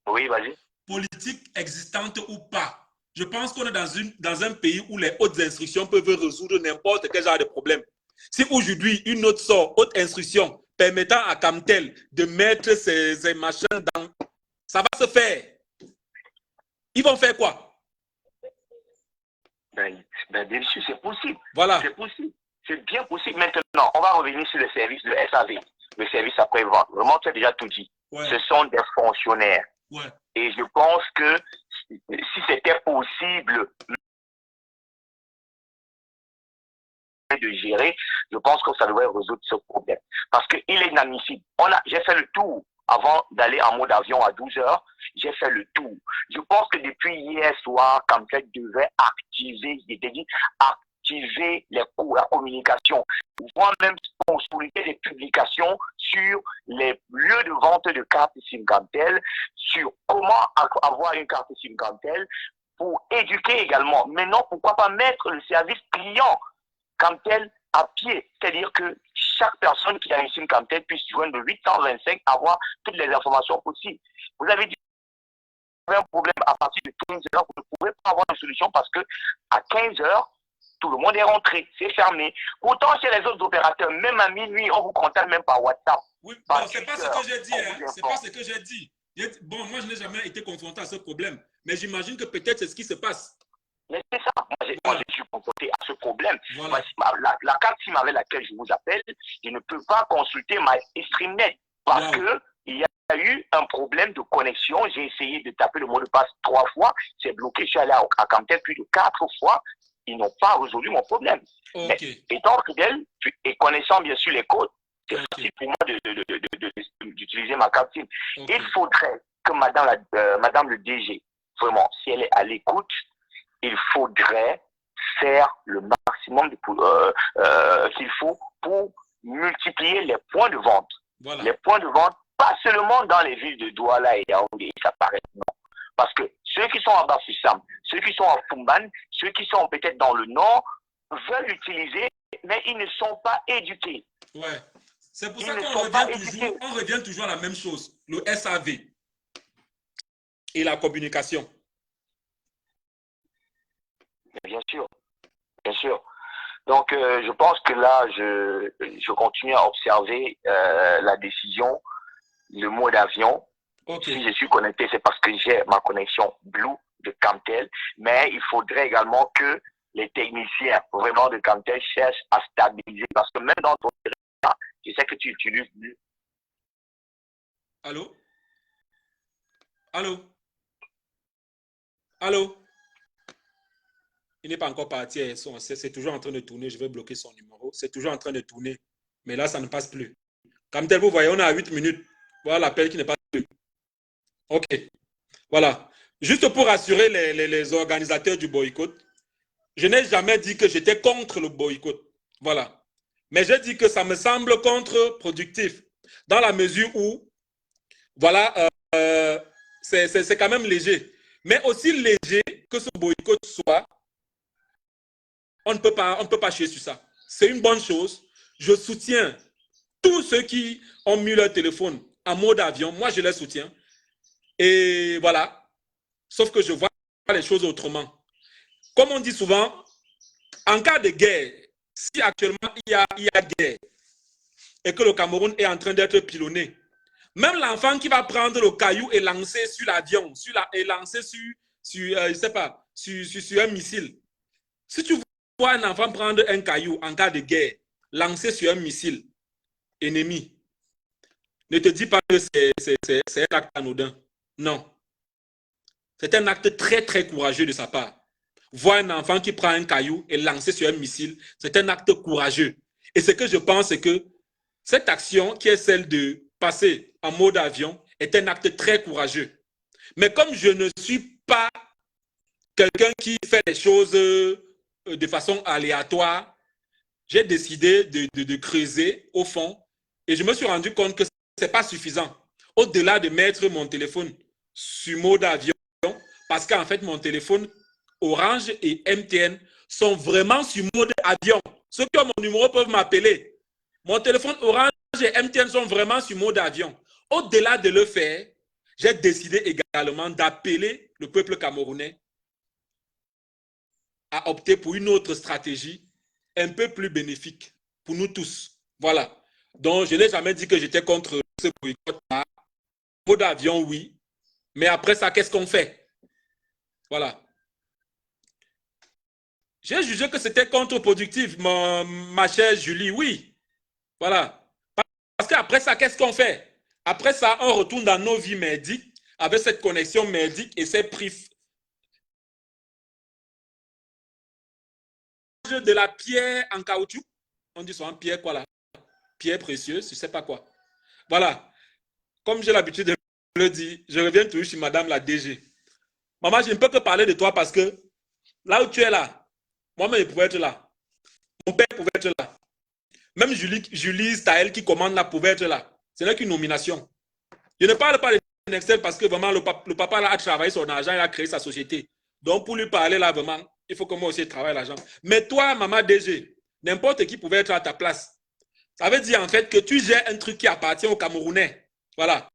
Oui, vas-y. Politique existante ou pas, je pense qu'on est dans un pays où les hautes instructions peuvent résoudre n'importe quel genre de problème. Si aujourd'hui, une autre haute instruction permettant à Camtel de mettre ces machins dans... Ça va se faire. Ils vont faire quoi? Bien sûr, c'est possible. Voilà. C'est possible. C'est bien possible. Maintenant, on va revenir sur le service de SAV, le service après-vente. Vraiment, tu as déjà tout dit. Ouais. Ce sont des fonctionnaires. Ouais. Et je pense que si c'était possible de gérer, je pense que ça devrait résoudre ce problème. Parce qu'il est inadmissible. J'ai fait le tour avant d'aller en mode avion à 12 h. J'ai fait le tour. Je pense que depuis hier soir, Camtel devait activer la communication, voire même consolider les publications sur les lieux de vente de cartes SIM Camtel, sur comment avoir une carte SIM Camtel, pour éduquer également. Maintenant, pourquoi pas mettre le service client Camtel à pied, c'est-à-dire que chaque personne qui a une SIM Camtel puisse joindre le 825, avoir toutes les informations possibles. Vous avez dit un problème à partir de 15 h, vous ne pouvez pas avoir une solution parce que à 15 h, tout le monde est rentré, c'est fermé. Pourtant, chez les autres opérateurs, même à minuit, on vous contacte même par WhatsApp. Oui, c'est pas ce que j'ai dit. C'est pas ce que j'ai dit. Bon, moi, je n'ai jamais été confronté à ce problème, mais j'imagine que peut-être c'est ce qui se passe. Mais c'est ça. Moi, je suis confronté à ce problème. Voilà. Moi, la carte SIM avec laquelle je vous appelle, je ne peux pas consulter ma StreamNet parce que il y a eu un problème de connexion. J'ai essayé de taper le mot de passe 3 fois. C'est bloqué. Je suis allé à Camtel plus de 4 fois. Ils n'ont pas résolu mon problème. Mais étant fidèle et connaissant bien sûr les codes, c'est facile pour moi d'utiliser ma carte SIM. Il faudrait que madame le DG, vraiment, si elle est à l'écoute, il faudrait faire le maximum qu'il faut pour multiplier les points de vente. Voilà. Les points de vente, pas seulement dans les villes de Douala et Yaoundé, ça paraît non. Parce que ceux qui sont à Bafoussam, ceux qui sont à Fumban, ceux qui sont peut-être dans le nord, veulent l'utiliser, mais ils ne sont pas éduqués. Ouais. C'est pour ça qu'on revient toujours à la même chose, le SAV et la communication. Bien sûr, bien sûr. Donc, je pense que là, je continue à observer la décision, le mode avion. Si je suis connecté, c'est parce que j'ai ma connexion Blue de Camtel. Mais il faudrait également que les techniciens vraiment de Camtel cherchent à stabiliser. Parce que même dans ton terrain, je sais que tu utilises Blue. Allô? Allô? Allô? Il n'est pas encore parti, c'est toujours en train de tourner, je vais bloquer son numéro, c'est toujours en train de tourner, mais là ça ne passe plus. Comme tel, vous voyez, on est à 8 minutes, voilà l'appel qui n'est pas plus. Ok, voilà. Juste pour rassurer les organisateurs du boycott, je n'ai jamais dit que j'étais contre le boycott, voilà. Mais j'ai dit que ça me semble contre-productif, dans la mesure où, voilà, c'est quand même léger. Mais aussi léger que ce boycott soit, on ne peut pas chier sur ça. C'est une bonne chose. Je soutiens tous ceux qui ont mis leur téléphone en mode avion. Moi, je les soutiens. Et voilà. Sauf que je vois les choses autrement. Comme on dit souvent, en cas de guerre, si actuellement il y a guerre et que le Cameroun est en train d'être pilonné, même l'enfant qui va prendre le caillou et lancer sur l'avion, et lancer je sais pas, sur un missile. Si tu vois un enfant prendre un caillou en cas de guerre, lancer sur un missile ennemi, ne te dis pas que c'est un acte anodin. Non. C'est un acte très, très courageux de sa part. Voir un enfant qui prend un caillou et lancer sur un missile, c'est un acte courageux. Et ce que je pense, c'est que cette action, qui est celle de passer en mode avion, est un acte très courageux. Mais comme je ne suis pas quelqu'un qui fait les choses de façon aléatoire, j'ai décidé de creuser au fond et je me suis rendu compte que ce n'est pas suffisant. Au-delà de mettre mon téléphone sur mode avion, parce qu'en fait, mon téléphone Orange et MTN sont vraiment sur mode avion. Ceux qui ont mon numéro peuvent m'appeler. Mon téléphone Orange et MTN sont vraiment sur mode avion. Au-delà de le faire, j'ai décidé également d'appeler le peuple camerounais à opter pour une autre stratégie un peu plus bénéfique pour nous tous. Voilà. Donc, je n'ai jamais dit que j'étais contre ce boycott-là. Mode avion, oui. Mais après ça, qu'est-ce qu'on fait? Voilà. J'ai jugé que c'était contre-productif, ma chère Julie, oui. Voilà. Parce qu'après ça, qu'est-ce qu'on fait? Après ça, on retourne dans nos vies merdiques avec cette connexion merdique et ces prix de la pierre en caoutchouc. On dit souvent pierre quoi là? Pierre précieuse, je ne sais pas quoi. Voilà. Comme j'ai l'habitude de le dire, je reviens toujours chez madame la DG. Maman, je ne peux que parler de toi parce que là où tu es là, moi-même, je pouvais être là. Mon père pouvait être là. Même Julie Staël qui commande là pouvait être là. Ce n'est qu'une nomination. Je ne parle pas de Nextel parce que vraiment le papa là a travaillé son argent, il a créé sa société. Donc pour lui parler là vraiment, il faut que moi aussi je travaille l'argent. Mais toi, maman DG, n'importe qui pouvait être à ta place. Ça veut dire en fait que tu gères un truc qui appartient aux Camerounais. Voilà.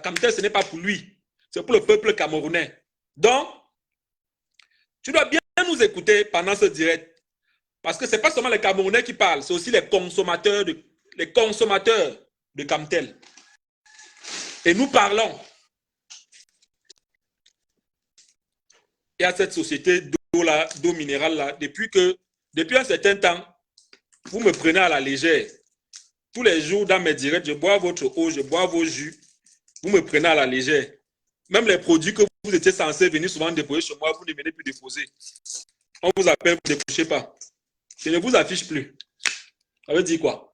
Camtel, ce n'est pas pour lui. C'est pour le peuple camerounais. Donc, tu dois bien nous écouter pendant ce direct. Parce que ce n'est pas seulement les Camerounais qui parlent, c'est aussi les consommateurs de Camtel. Et nous parlons. Il y a cette société d'eau minérale là, depuis un certain temps, vous me prenez à la légère. Tous les jours dans mes directs, je bois votre eau, je bois vos jus. Vous me prenez à la légère. Même les produits que vous étiez censés venir souvent déposer chez moi, vous ne venez plus déposer. On vous appelle, vous ne décrochez pas. Je ne vous affiche plus. Ça veut dire quoi?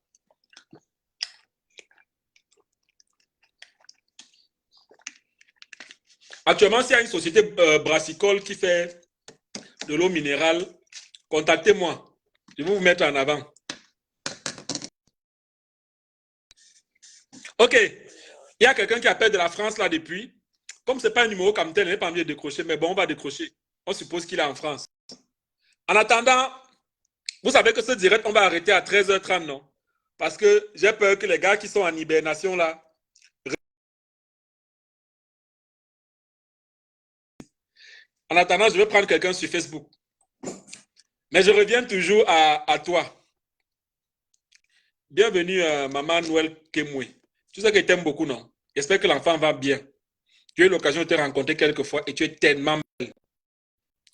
Actuellement, s'il y a une société brassicole qui fait de l'eau minérale, contactez-moi. Je vais vous mettre en avant. Ok. Il y a quelqu'un qui appelle de la France là depuis. Comme ce n'est pas un numéro comme tel, il n'est pas envie de décrocher, mais bon, on va décrocher. On suppose qu'il est en France. En attendant, vous savez que ce direct, on va arrêter à 13h30, non? Parce que j'ai peur que les gars qui sont en hibernation là. En attendant, je vais prendre quelqu'un sur Facebook. Mais je reviens toujours à toi. Bienvenue, maman Noël Kemwe. Tu sais que je t'aime beaucoup, non? J'espère que l'enfant va bien. Tu as eu l'occasion de te rencontrer quelques fois et tu es tellement belle.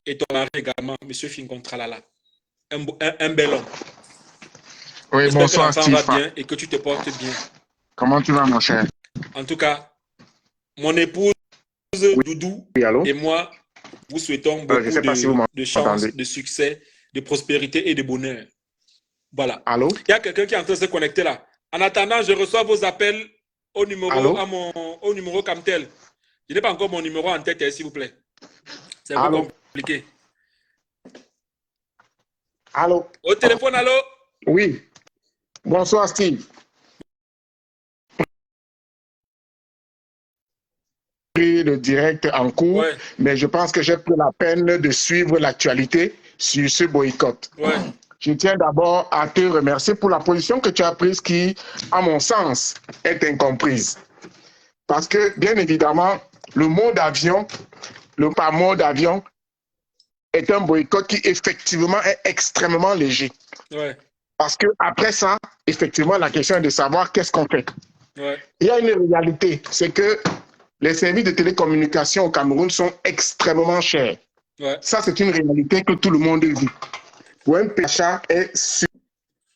Et ton mari également, monsieur Fincontralala. Un bel homme. Oui, bonsoir, Steve. Va bien Steve. et que tu te portes bien. Comment tu vas, mon cher? En tout cas, mon épouse Doudou et moi, vous souhaitons beaucoup de chance, de succès, de prospérité et de bonheur. Voilà. Allô? Il y a quelqu'un qui est en train de se connecter là. En attendant, je reçois vos appels au numéro, au numéro Camtel. Je n'ai pas encore mon numéro en tête, s'il vous plaît. C'est un peu compliqué. Allô? Au téléphone, allô? Oui. Bonsoir, Steve. Le direct en cours, mais je pense que j'ai pris la peine de suivre l'actualité sur ce boycott. Je tiens d'abord à te remercier pour la position que tu as prise qui, à mon sens, est incomprise. Parce que, bien évidemment, le mot d'avion, le pas mot d'avion, est un boycott qui, effectivement, est extrêmement léger. Parce que après ça, effectivement, la question est de savoir qu'est-ce qu'on fait. Il y a une réalité, c'est que les services de télécommunication au Cameroun sont extrêmement chers. Ça, c'est une réalité que tout le monde vit. Pour un PHA est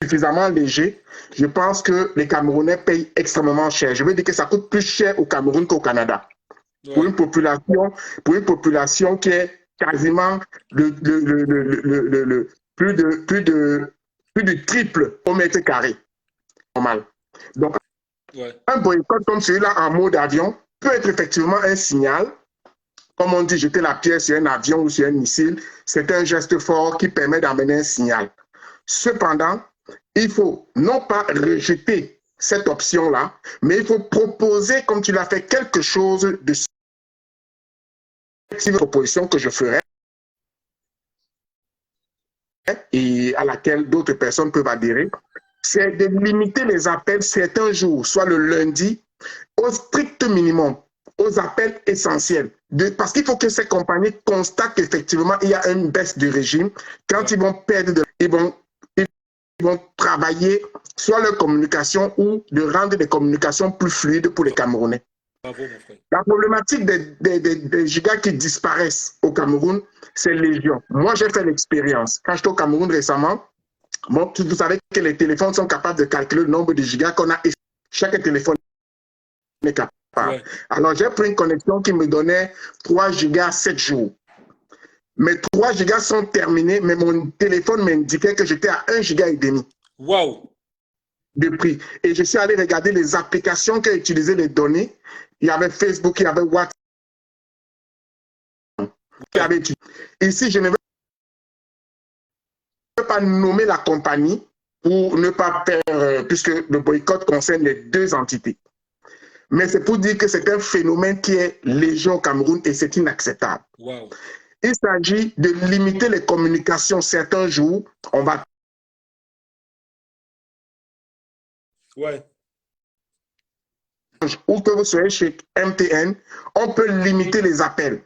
suffisamment léger, je pense que les Camerounais payent extrêmement cher. Je veux dire que ça coûte plus cher au Cameroun qu'au Canada. Pour une population qui est quasiment plus du triple au mètre carré. Normal. Donc, un boycott comme celui-là en mode d'avion peut être effectivement un signal. Comme on dit, jeter la pierre sur un avion ou sur un missile, c'est un geste fort qui permet d'amener un signal. Cependant, il faut non pas rejeter cette option-là, mais il faut proposer, comme tu l'as fait, quelque chose de cette proposition que je ferai et à laquelle d'autres personnes peuvent adhérer, c'est de limiter les appels certains jours, soit le lundi, au strict minimum, aux appels essentiels. Parce qu'il faut que ces compagnies constatent qu'effectivement, il y a une baisse du régime. Quand ils vont perdre, ils vont travailler soit leur communication ou de rendre les communications plus fluides pour les Camerounais. La problématique des gigas qui disparaissent au Cameroun, c'est légion. Moi, j'ai fait l'expérience. Quand j'étais au Cameroun récemment, bon, vous savez que les téléphones sont capables de calculer le nombre de gigas qu'on a. Chaque téléphone est capable. Alors, j'ai pris une connexion qui me donnait 3 gigas 7 jours. Mes 3 gigas sont terminés, mais mon téléphone m'indiquait que j'étais à 1,5 giga. Wow! De prix. Et je suis allé regarder les applications qui utilisaient les données. Il y avait Facebook, il y avait WhatsApp. Ici, je ne veux pas nommer la compagnie pour ne pas faire, puisque le boycott concerne les 2 entités. Mais c'est pour dire que c'est un phénomène qui est léger au Cameroun et c'est inacceptable. Wow. Il s'agit de limiter les communications certains jours. On va... Ou que vous soyez chez MTN, on peut limiter les appels.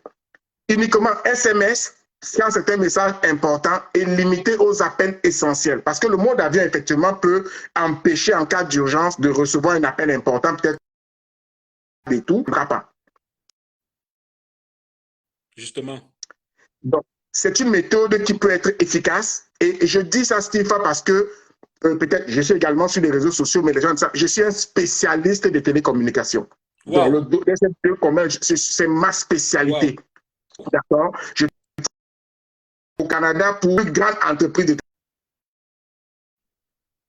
Uniquement SMS, quand c'est un message important, et limiter aux appels essentiels. Parce que le mode avion, effectivement, peut empêcher en cas d'urgence de recevoir un appel important, peut-être et tout, ne pas. Justement. Donc, c'est une méthode qui peut être efficace. Et je dis ça, Steve, parce que peut-être, je suis également sur les réseaux sociaux, mais les gens savent, je suis un spécialiste des télécommunications. Wow. Donc, c'est ma spécialité. Wow. D'accord? Je suis au Canada pour une grande entreprise de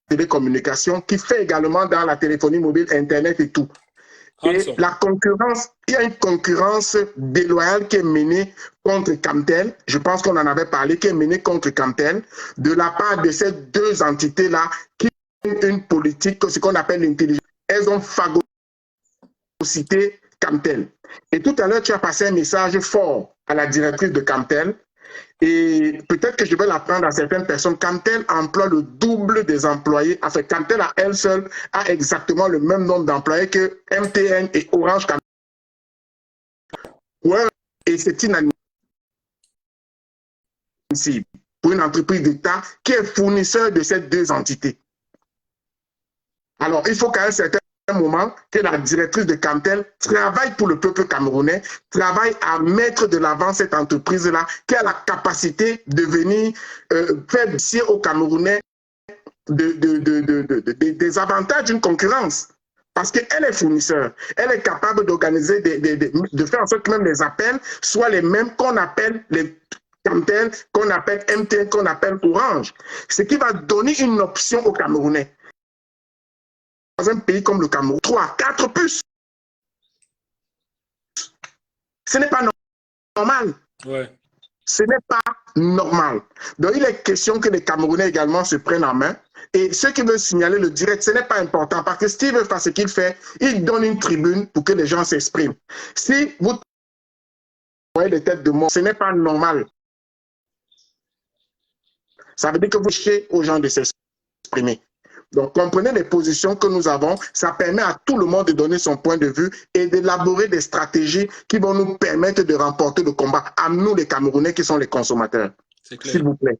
télécommunications qui fait également dans la téléphonie mobile, Internet et tout. Et la concurrence, il y a une concurrence déloyale qui est menée contre Camtel. Je pense qu'on en avait parlé, qui est menée contre Camtel de la part de ces deux entités-là qui ont une politique, ce qu'on appelle l'intelligence. Elles ont phagocyté Camtel. Et tout à l'heure, tu as passé un message fort à la directrice de Camtel. Et peut-être que je vais l'apprendre à certaines personnes. Camtel emploie le double des employés. Enfin, Camtel à elle seule a exactement le même nombre d'employés que MTN et Orange. Ouais, et c'est inadmissible pour une entreprise d'État qui est fournisseur de ces deux entités. Alors, il faut qu'à un certain moment que la directrice de Camtel travaille pour le peuple camerounais, travaille à mettre de l'avant cette entreprise-là qui a la capacité de venir faire bénéficier aux Camerounais des avantages d'une concurrence. Parce qu'elle est fournisseur, elle est capable d'organiser, de faire en sorte que même les appels soient les mêmes qu'on appelle les Camtel, qu'on appelle MTN, qu'on appelle Orange. Ce qui va donner une option aux Camerounais. Dans un pays comme le Cameroun, 3, 4 puces. Ce n'est pas normal. Ouais. Ce n'est pas normal. Donc, il est question que les Camerounais également se prennent en main. Et ceux qui veulent signaler le direct, ce n'est pas important. Parce que Steve veut faire ce qu'il fait, il donne une tribune pour que les gens s'expriment. Si vous voyez des têtes de mort, ce n'est pas normal. Ça veut dire que vous cherchez aux gens de s'exprimer. Donc, comprenez les positions que nous avons. Ça permet à tout le monde de donner son point de vue et d'élaborer des stratégies qui vont nous permettre de remporter le combat. À nous, les Camerounais, qui sont les consommateurs. S'il vous plaît.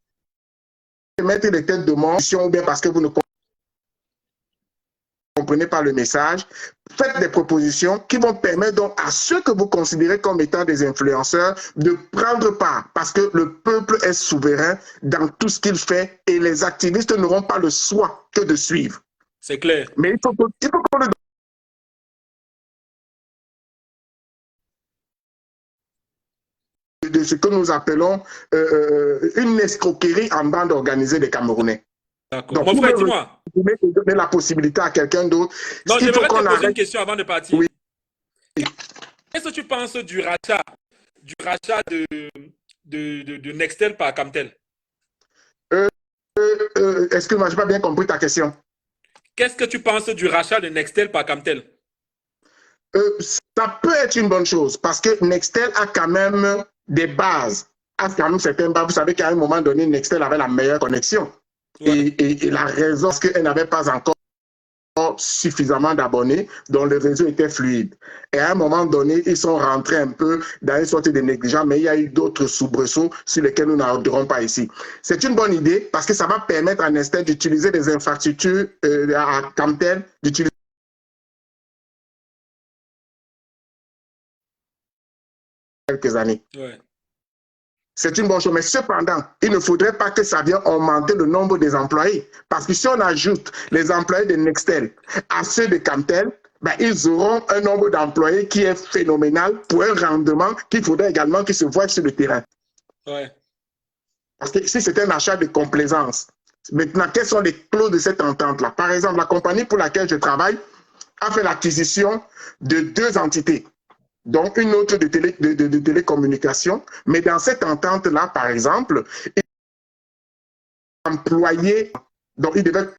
Mettre des têtes de mort, ou bien parce que vous ne comprenez pas le message, faites des propositions qui vont permettre donc à ceux que vous considérez comme étant des influenceurs de prendre part, parce que le peuple est souverain dans tout ce qu'il fait et les activistes n'auront pas le choix que de suivre. C'est clair. Mais il faut qu'on le de ce que nous appelons une escroquerie en bande organisée des Camerounais. D'accord. Mon frère, dis-moi. Vous pouvez donner la possibilité à quelqu'un d'autre. Non, j'aimerais te poser une question avant de partir. Oui. Qu'est-ce que tu penses du rachat de Nextel par Camtel? Excuse-moi, je n'ai pas bien compris ta question. Qu'est-ce que tu penses du rachat de Nextel par Camtel? Ça peut être une bonne chose parce que Nextel a quand même des bases. A quand même certaines bases. Vous savez qu'à un moment donné, Nextel avait la meilleure connexion. Ouais. Et la raison, c'est qu'elle n'avait pas encore suffisamment d'abonnés, dont le réseau était fluide. Et à un moment donné, ils sont rentrés un peu dans une sorte de négligence, mais il y a eu d'autres soubresauts sur lesquels nous n'aborderons pas ici. C'est une bonne idée parce que ça va permettre à Nextel d'utiliser des infrastructures à Camtel, d'utiliser quelques années. Ouais. C'est une bonne chose, mais cependant, il ne faudrait pas que ça vienne augmenter le nombre des employés. Parce que si on ajoute les employés de Nextel à ceux de Camtel, ben, ils auront un nombre d'employés qui est phénoménal pour un rendement qu'il faudrait également qu'ils se voient sur le terrain. Ouais. Parce que si c'est un achat de complaisance, maintenant, quelles sont les clauses de cette entente-là? Par exemple, la compagnie pour laquelle je travaille a fait l'acquisition de 2 entités. Donc, une autre de télécommunication. Mais dans cette entente-là, par exemple, les employés, donc ils devaient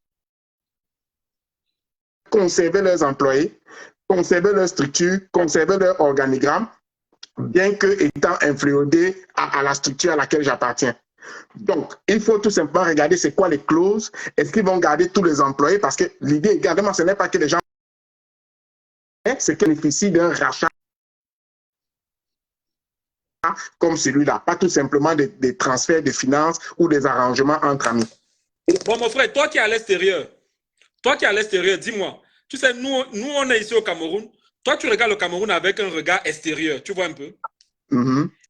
conserver leurs employés, conserver leur structure, conserver leur organigramme, bien que étant influodés à la structure à laquelle j'appartiens. Donc, il faut tout simplement regarder c'est quoi les clauses. Est-ce qu'ils vont garder tous les employés? Parce que l'idée, également, ce n'est pas que les gens, c'est qu'ils bénéficient d'un rachat comme celui-là, pas tout simplement des transferts de finances ou des arrangements entre amis. Bon, mon frère, toi qui es à l'extérieur, dis-moi, tu sais, nous, on est ici au Cameroun, Toi, tu regardes le Cameroun avec un regard extérieur, tu vois un peu.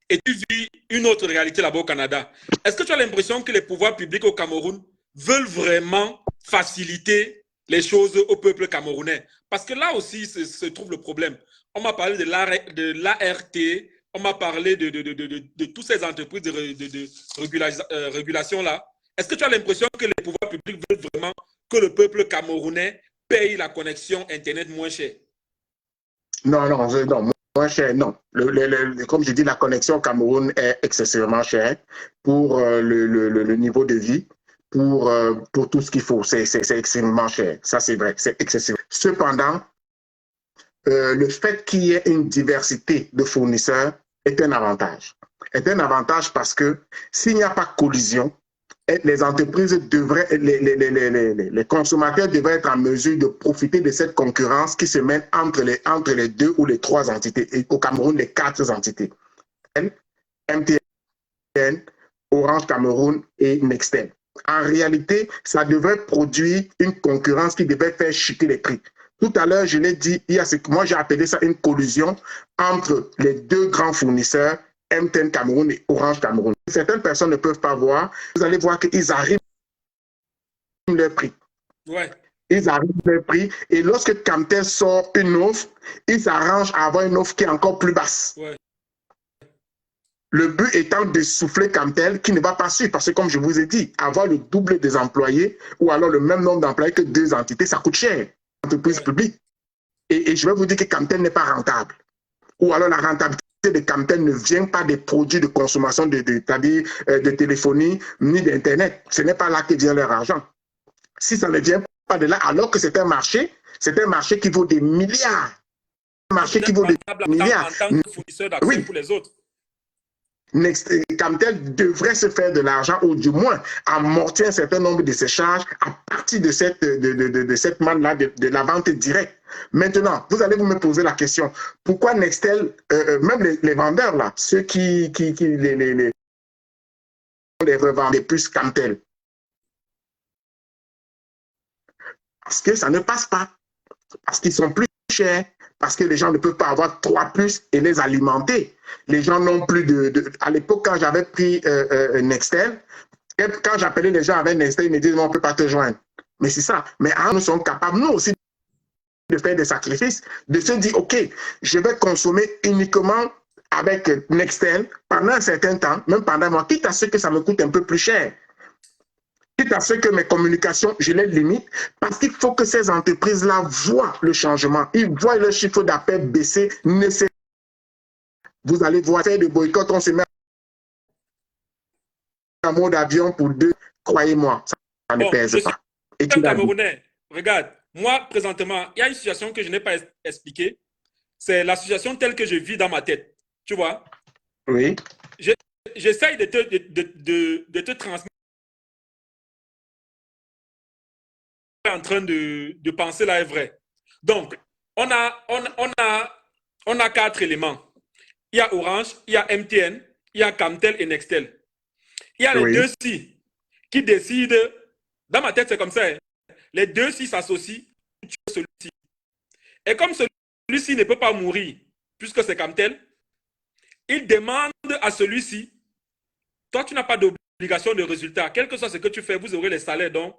Et tu vis une autre réalité là-bas au Canada. Est-ce que tu as l'impression que les pouvoirs publics au Cameroun veulent vraiment faciliter les choses au peuple camerounais? Parce que là aussi se trouve le problème. On m'a parlé de l'ART, on m'a parlé de toutes ces entreprises de régulation là. Est-ce que tu as l'impression que les pouvoirs publics veulent vraiment que le peuple camerounais paye la connexion Internet moins cher? Non, moins cher, non. Comme je dis, la connexion au Cameroun est excessivement chère pour le niveau de vie, pour tout ce qu'il faut. C'est extrêmement cher. Ça, c'est vrai, c'est excessif. Cependant, le fait qu'il y ait une diversité de fournisseurs est un avantage. Est un avantage parce que s'il n'y a pas de collision, les entreprises devraient, les consommateurs devraient être en mesure de profiter de cette concurrence qui se mène entre les 2 ou les 3 entités. Et au Cameroun, les 4 entités. MTN, Orange Cameroun et Nextel. En réalité, ça devrait produire une concurrence qui devrait faire chuter les prix. Tout à l'heure, je l'ai dit, moi j'ai appelé ça une collusion entre les 2 grands fournisseurs, MTN Cameroun et Orange Cameroun. Certaines personnes ne peuvent pas voir. Vous allez voir qu'ils arrivent leur prix. Ouais. Ils arrivent leur prix. Et lorsque Camtel sort une offre, ils s'arrangent à avoir une offre qui est encore plus basse. Ouais. Le but étant de souffler Camtel qui ne va pas suivre. Parce que comme je vous ai dit, avoir le double des employés ou alors le même nombre d'employés que 2 entités, ça coûte cher. Entreprise publique. Et je vais vous dire que Camtel n'est pas rentable. Ou alors la rentabilité de Camtel ne vient pas des produits de consommation c'est-à-dire de téléphonie ni d'Internet. Ce n'est pas là que vient leur argent. Si ça ne vient pas de là, alors que c'est un marché qui vaut des milliards. Un marché qui vaut des milliards. En tant que fournisseur d'accès pour les autres. Camtel devrait se faire de l'argent ou du moins amortir un certain nombre de ses charges à partir de cette manne-là de la vente directe. Maintenant, vous allez me poser la question, pourquoi Nextel, même les vendeurs là, ceux qui les revendent plus Camtel? Parce que ça ne passe pas. Parce qu'ils sont plus chers. Parce que les gens ne peuvent pas avoir 3 puces et les alimenter. Les gens n'ont plus À l'époque, quand j'avais pris Nextel, quand j'appelais les gens avec Nextel, ils me disaient, on ne peut pas te joindre. Mais c'est ça. Mais nous sommes capables, nous aussi, de faire des sacrifices, de se dire, OK, je vais consommer uniquement avec Nextel pendant un certain temps, même pendant un mois, quitte à ce que ça me coûte un peu plus cher. Quitte à ce que mes communications, je les limite, parce qu'il faut que ces entreprises-là voient le changement. Ils voient le chiffre d'appel baisser. Vous allez voir faire de boycott, on se met en mode avion pour 2. Croyez-moi, ça ne pèse pas. Et tu Camerounais, regarde, moi, présentement, il y a une situation que je n'ai pas expliquée. C'est la situation telle que je vis dans ma tête. Tu vois? Oui. J'essaye de te transmettre en train de penser là est vrai. Donc, on a 4 éléments. Il y a Orange, il y a MTN, il y a Camtel et Nextel. Il y a les 2-ci qui décident, dans ma tête c'est comme ça, hein, les 2-ci s'associent pour tuer celui-ci. Et comme celui-ci ne peut pas mourir, puisque c'est Camtel, il demande à celui-ci, toi tu n'as pas d'obligation de résultat, quel que soit ce que tu fais, vous aurez les salaires, donc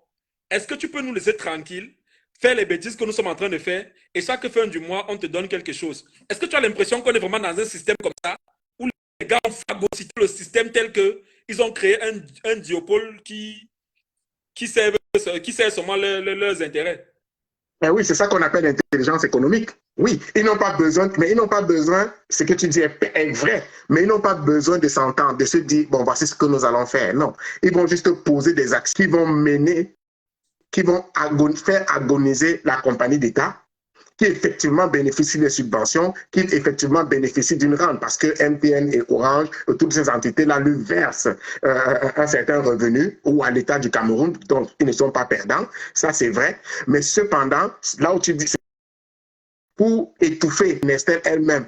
est-ce que tu peux nous laisser tranquilles, faire les bêtises que nous sommes en train de faire, et chaque fin du mois, on te donne quelque chose? Est-ce que tu as l'impression qu'on est vraiment dans un système comme ça, où les gars ont phagocyté le système tel qu'ils ont créé un duopole qui sert seulement leurs intérêts? Ben oui, c'est ça qu'on appelle l'intelligence économique. Oui, ils n'ont pas besoin, mais ils n'ont pas besoin, ce que tu dis est vrai, mais ils n'ont pas besoin de s'entendre, de se dire, bon, voici ce que nous allons faire. Non, ils vont juste poser des actions qui vont mener, qui vont faire agoniser la compagnie d'État, qui effectivement bénéficie des subventions, qui effectivement bénéficie d'une rente, parce que MTN et Orange, toutes ces entités-là lui versent un certain revenu, ou à l'État du Cameroun, donc ils ne sont pas perdants, ça c'est vrai, mais cependant, là où tu dis, pour étouffer Nextel elle-même,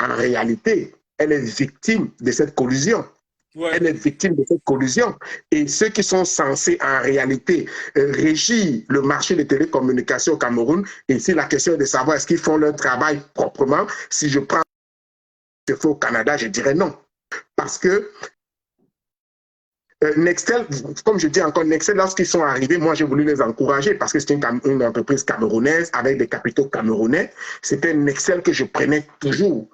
en réalité, elle est victime de cette collusion. Elle est victime de cette collusion. Et ceux qui sont censés, en réalité, régir le marché des télécommunications au Cameroun, et c'est la question de savoir est-ce qu'ils font leur travail proprement. Si je prends ce fait au Canada, je dirais non. Parce que Nextel, comme je dis encore, Nextel, lorsqu'ils sont arrivés, moi j'ai voulu les encourager parce que c'est une entreprise camerounaise avec des capitaux camerounais. C'était Nextel que je prenais toujours.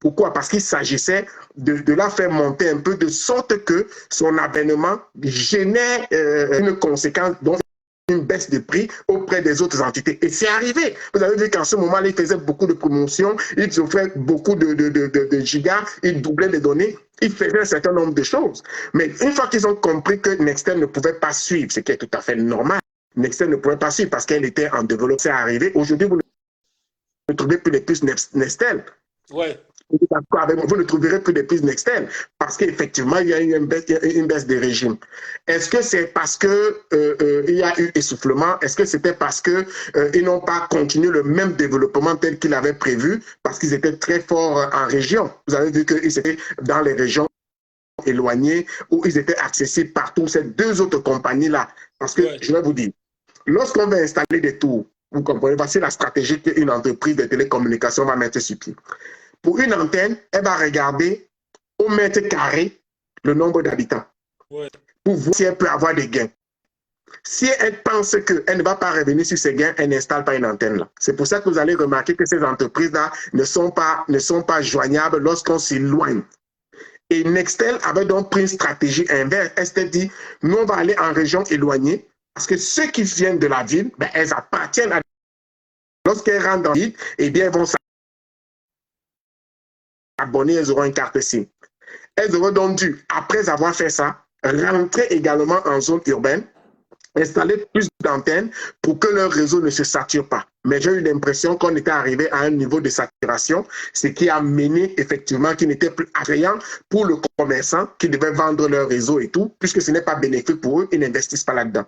Pourquoi? Parce qu'il s'agissait de la faire monter un peu de sorte que son avènement génère une conséquence, donc une baisse de prix auprès des autres entités. Et c'est arrivé. Vous avez vu qu'en ce moment, ils faisaient beaucoup de promotions, ils offraient beaucoup de gigas, ils doublaient les données, ils faisaient un certain nombre de choses. Mais une fois qu'ils ont compris que Nextel ne pouvait pas suivre, ce qui est tout à fait normal, Nextel ne pouvait pas suivre parce qu'elle était en développement. C'est arrivé. Aujourd'hui, vous ne trouvez plus les puces Nextel. Ouais. Vous ne trouverez plus de puces Nextel parce qu'effectivement, il y a eu une baisse des régimes. Est-ce que c'est parce qu'il y a eu essoufflement? Est-ce que c'était parce qu'ils n'ont pas continué le même développement tel qu'ils avaient prévu parce qu'ils étaient très forts en région? Vous avez vu qu'ils étaient dans les régions éloignées où ils étaient accessibles partout, ces deux autres compagnies-là. Parce que, je vais vous dire, lorsqu'on va installer des tours, vous comprenez, voici la stratégie qu'une entreprise de télécommunications va mettre sur pied. Pour une antenne, elle va regarder au mètre carré le nombre d'habitants pour voir si elle peut avoir des gains. Si elle pense qu'elle ne va pas revenir sur ces gains, elle n'installe pas une antenne là. C'est pour ça que vous allez remarquer que ces entreprises-là ne sont pas joignables lorsqu'on s'éloigne. Et Nextel avait donc pris une stratégie inverse. Elle s'est dit, nous on va aller en région éloignée parce que ceux qui viennent de la ville, ben, elles appartiennent à... Lorsqu'elles rentrent dans la ville, eh bien, elles vont abonnés, elles auront une carte SIM. Elles auront donc dû, après avoir fait ça, rentrer également en zone urbaine, installer plus d'antennes pour que leur réseau ne se sature pas. Mais j'ai eu l'impression qu'on était arrivé à un niveau de saturation, ce qui a mené effectivement qui n'était plus attrayant pour le commerçant qui devait vendre leur réseau et tout, puisque ce n'est pas bénéfique pour eux, ils n'investissent pas là-dedans.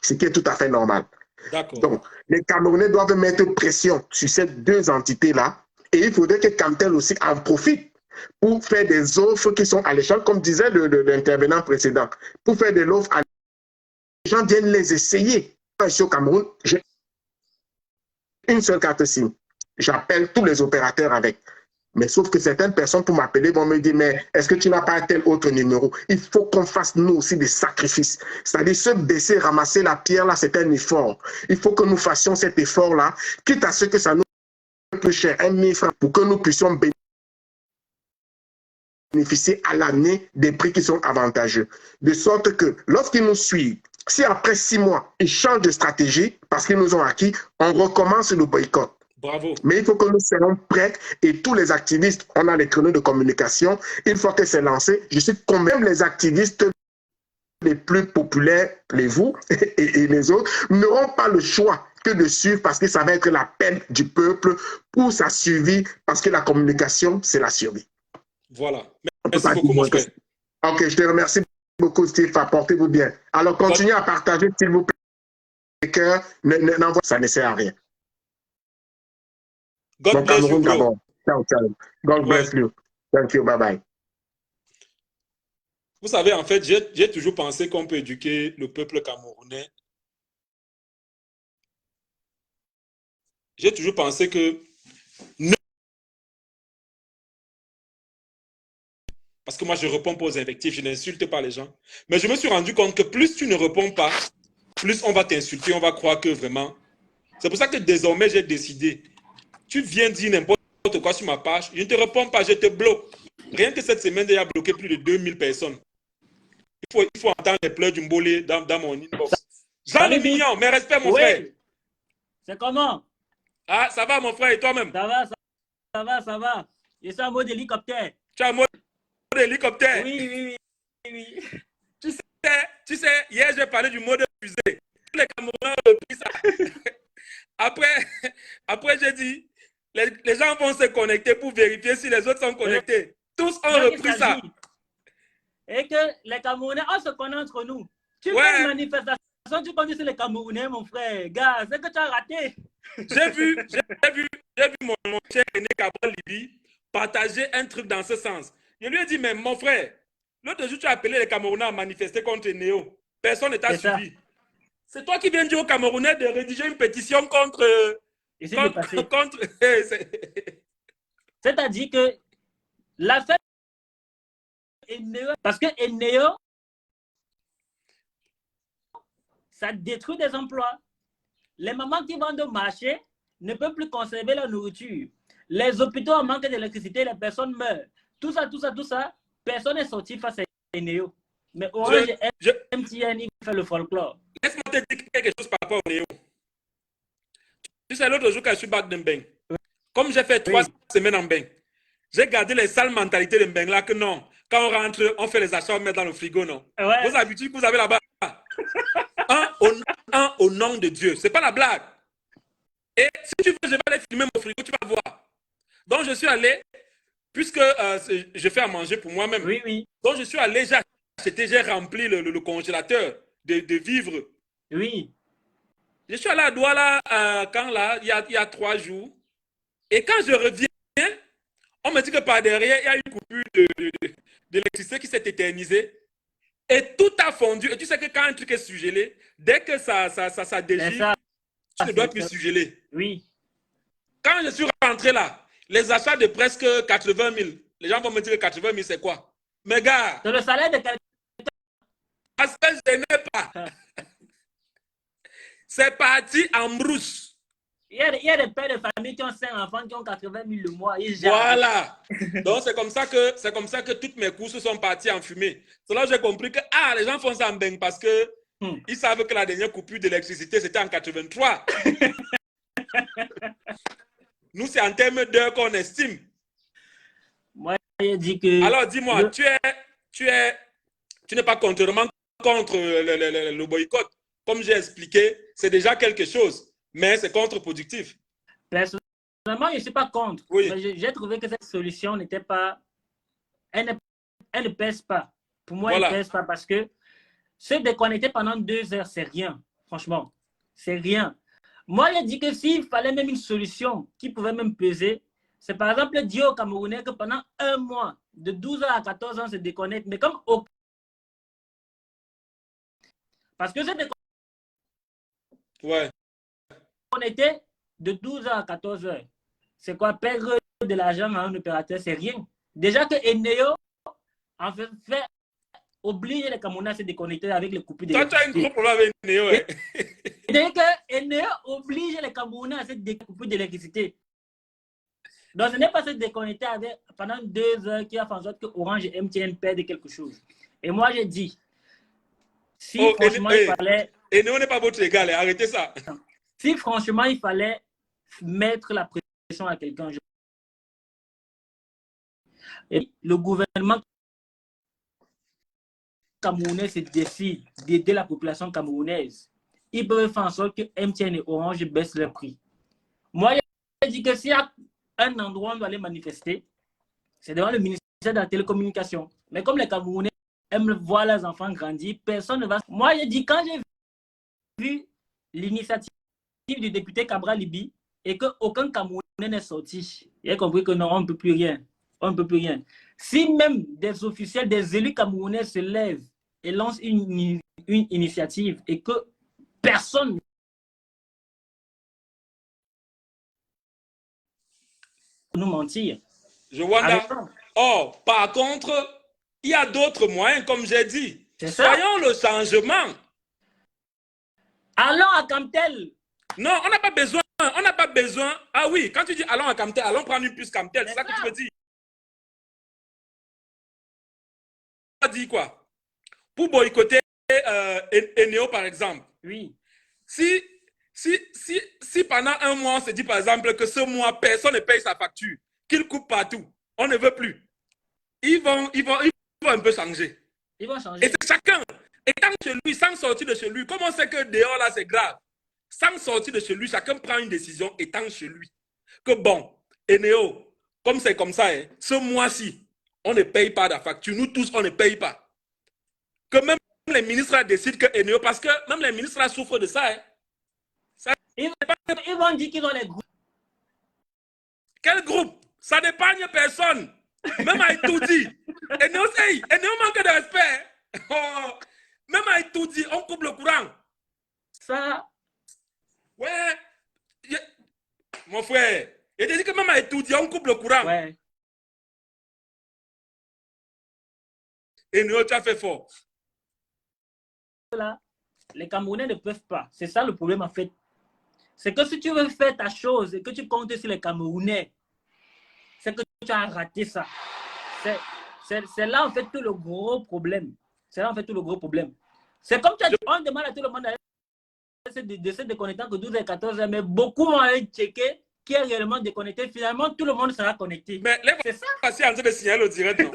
Ce qui est tout à fait normal. Donc, les Camerounais doivent mettre pression sur ces deux entités-là. Et il faudrait que Cantel aussi en profite pour faire des offres qui sont alléchantes, comme disait l'intervenant précédent, pour faire des offres alléchantes. Les gens viennent les essayer. Ici au Cameroun, j'ai une seule carte SIM. J'appelle tous les opérateurs avec. Mais sauf que certaines personnes, pour m'appeler, vont me dire, mais est-ce que tu n'as pas un tel autre numéro? Il faut qu'on fasse, nous aussi, des sacrifices. C'est-à-dire, se baisser, ramasser la pierre, là, c'est un effort. Il faut que nous fassions cet effort-là, quitte à ce que ça nous plus cher, 1 000 francs, pour que nous puissions bénéficier à l'année des prix qui sont avantageux. De sorte que lorsqu'ils nous suivent, si après 6 mois, ils changent de stratégie parce qu'ils nous ont acquis, on recommence le boycott. Bravo. Mais il faut que nous soyons prêts et tous les activistes, on a les créneaux de communication, une fois que c'est lancé, je sais que même les activistes les plus populaires, vous et les autres, n'auront pas le choix que de suivre parce que ça va être la peine du peuple pour sa survie parce que la communication, c'est la survie. Voilà. Merci beaucoup, mon frère. Ok, je te remercie beaucoup, Steve. Portez-vous bien. Alors, continuez à partager, s'il vous plaît. Ça ne sert à rien. God bless you, bro. Ciao, ciao. God bless you. Thank you. Bye-bye. Vous savez, en fait, j'ai toujours pensé qu'on peut éduquer le peuple camerounais. J'ai toujours pensé que... Parce que moi, je ne réponds pas aux invectives, je n'insulte pas les gens. Mais je me suis rendu compte que plus tu ne réponds pas, plus on va t'insulter, on va croire que vraiment... C'est pour ça que désormais, j'ai décidé. Tu viens dire n'importe quoi sur ma page, je ne te réponds pas, je te bloque. Rien que cette semaine, il y a bloqué plus de 2000 personnes. Il faut entendre les pleurs du mbolé dans mon inbox. Jean le Mignon, mes respects, mon frère. C'est comment? Ah, ça va, mon frère, et toi-même? Ça va. Je suis en mode hélicoptère. Tu as un mode hélicoptère? Oui. Tu sais, hier, j'ai parlé du mode fusée. Les Camerounais ont repris ça. Après j'ai dit, les gens vont se connecter pour vérifier si les autres sont connectés. Tous ont repris ça. Et que les Camerounais, on se connaît entre nous. Tu fais une manifestation, tu connais les Camerounais, mon frère. Gars, c'est que tu as raté. J'ai vu mon cher René Cabral Libye partager un truc dans ce sens. Je lui ai dit, mais mon frère, L'autre jour, tu as appelé les Camerounais à manifester contre Néo. Personne ne t'a suivi. C'est toi qui viens dire aux Camerounais de rédiger une pétition contre... C'est-à-dire que l'affaire Eneo, parce que Eneo, ça détruit des emplois. Les mamans qui vendent au marché ne peuvent plus conserver leur nourriture. Les hôpitaux en manque d'électricité, les personnes meurent. Tout ça, personne n'est sorti face à Eneo. Mais Orange MTN, il fait le folklore. Laisse-moi te dire quelque chose par rapport au Néo. Tu sais, l'autre jour, quand je suis back de Mbeng, comme j'ai fait 3 semaines en Mbeng, j'ai gardé les sales mentalités de Mbeng là que non. Quand on rentre, on fait les achats, on met dans le frigo, non. Ouais. Vos habitudes que vous avez là-bas. Un au nom de Dieu. C'est pas la blague. Et si tu veux, je vais aller filmer mon frigo, tu vas voir. Donc, je suis allé, puisque je fais à manger pour moi-même. Oui. Donc, je suis allé, j'ai rempli le congélateur de vivres. Oui. Je suis allé à Douala il y a 3 jours. Et quand je reviens, on me dit que par derrière, il y a une coupure d'électricité qui s'est éternisée. Et tout a fondu. Et tu sais que quand un truc est surgelé, dès que ça dégire, tu ne dois plus surgeler. Oui. Quand je suis rentré là, les achats de presque 80 000, les gens vont me dire que 80 000, c'est quoi? Mais gars, c'est le salaire de quelqu'un. Parce que je n'ai pas. C'est parti en brousse. Il y a des pères de famille qui ont 5 enfants qui ont 80 000 le mois. Voilà. Donc, c'est comme ça que toutes mes courses sont parties en fumée. C'est là que j'ai compris que les gens font ça en Mbeng parce que ils savent que la dernière coupure d'électricité, c'était en 83. Nous, c'est en termes d'heures qu'on estime. Moi, j'ai dit que... Alors, dis-moi, tu n'es pas contrairement contre le boycott. Comme j'ai expliqué, c'est déjà quelque chose. Mais c'est contre-productif. Personnellement, je ne suis pas contre. Oui. J'ai trouvé que cette solution n'était pas... Elle ne pèse pas. Pour moi, voilà. Elle ne pèse pas parce que se déconnecter pendant 2 heures, c'est rien. Franchement, c'est rien. Moi, j'ai dit que s'il fallait même une solution qui pouvait même peser, c'est par exemple dire aux Camerounais que pendant 1 mois, de 12 heures à 14 ans, se déconnectent. Mais comme au... Parce que c'est ouais. On était de 12 h à 14 h. C'est quoi? Perdre de l'argent à un opérateur, c'est rien. Déjà que Eneo en fait oblige les Camerounais à se déconnecter avec les coupures d'électricité. Toi, tu as un gros problème avec Eneo. Ouais. Déjà que Eneo oblige les Camerounais à se découper d'électricité. Donc, ce n'est pas se déconnecter pendant 2 heures qui a fait en sorte que Orange et MTN perdent quelque chose. Et moi, j'ai dit, si franchement il fallait... Eneo n'est pas votre égal, arrêtez ça. Si franchement, il fallait mettre la pression à quelqu'un, et le gouvernement camerounais se décide d'aider la population camerounaise. Ils peuvent faire en sorte que MTN et Orange baissent leur prix. Moi, je dis que s'il y a un endroit où on doit aller manifester, c'est devant le ministère de la Télécommunication. Mais comme les Camerounais aiment voir leurs enfants grandir, personne ne va... Moi, je dis, quand j'ai vu l'initiative du député Cabral Libi et qu'aucun Camerounais n'est sorti. J'ai compris que non, on ne peut plus rien. On ne peut plus rien. Si même des officiels, des élus camerounais se lèvent et lancent une initiative et que personne ne nous mentir. Je vois là. Or, par contre, il y a d'autres moyens, comme j'ai dit. Soyons le changement. Allons à Camtel. Non, on n'a pas besoin. On n'a pas besoin. Ah oui, quand tu dis allons à Camtel, allons prendre une puce Camtel, c'est ça que tu veux dire. Tu as dit quoi? Pour boycotter Eneo, par exemple. Oui. Si pendant 1 mois, on se dit par exemple que ce mois, personne ne paye sa facture, qu'il coupe partout, on ne veut plus. Ils vont un peu changer. Ils vont changer. Et c'est chacun. Étant chez lui, sans sortir de chez lui, comment on sait que dehors là c'est grave? Sans sortir de chez lui, chacun prend une décision étant chez lui. Que bon, Eneo, comme c'est comme ça, hein, ce mois-ci, on ne paye pas la facture. Nous tous, on ne paye pas. Que même les ministres décident que Eneo, parce que même les ministres souffrent de ça. Hein. Ils vont dire qu'ils ont les groupes. Quel groupe? Ça n'épargne personne. Même à tout dit. Et nous manque de respect. Oh, même à tout dit, on coupe le courant. Ça. Ouais. Mon frère, il te dit que même à tout dit, on coupe le courant. Ouais. Et nous, tu as fait fort. Là, les Camerounais ne peuvent pas. C'est ça le problème en fait. C'est que si tu veux faire ta chose et que tu comptes sur les Camerounais, c'est que tu as raté ça. C'est là en fait tout le gros problème. C'est là en fait tout le gros problème. C'est comme tu as dit, on demande à tout le monde de se déconnecter que 12h et 14h, mais beaucoup vont aller checker qui est réellement déconnecté. Finalement, tout le monde sera connecté. Mais c'est ça. C'est en train de signaler au direct, non?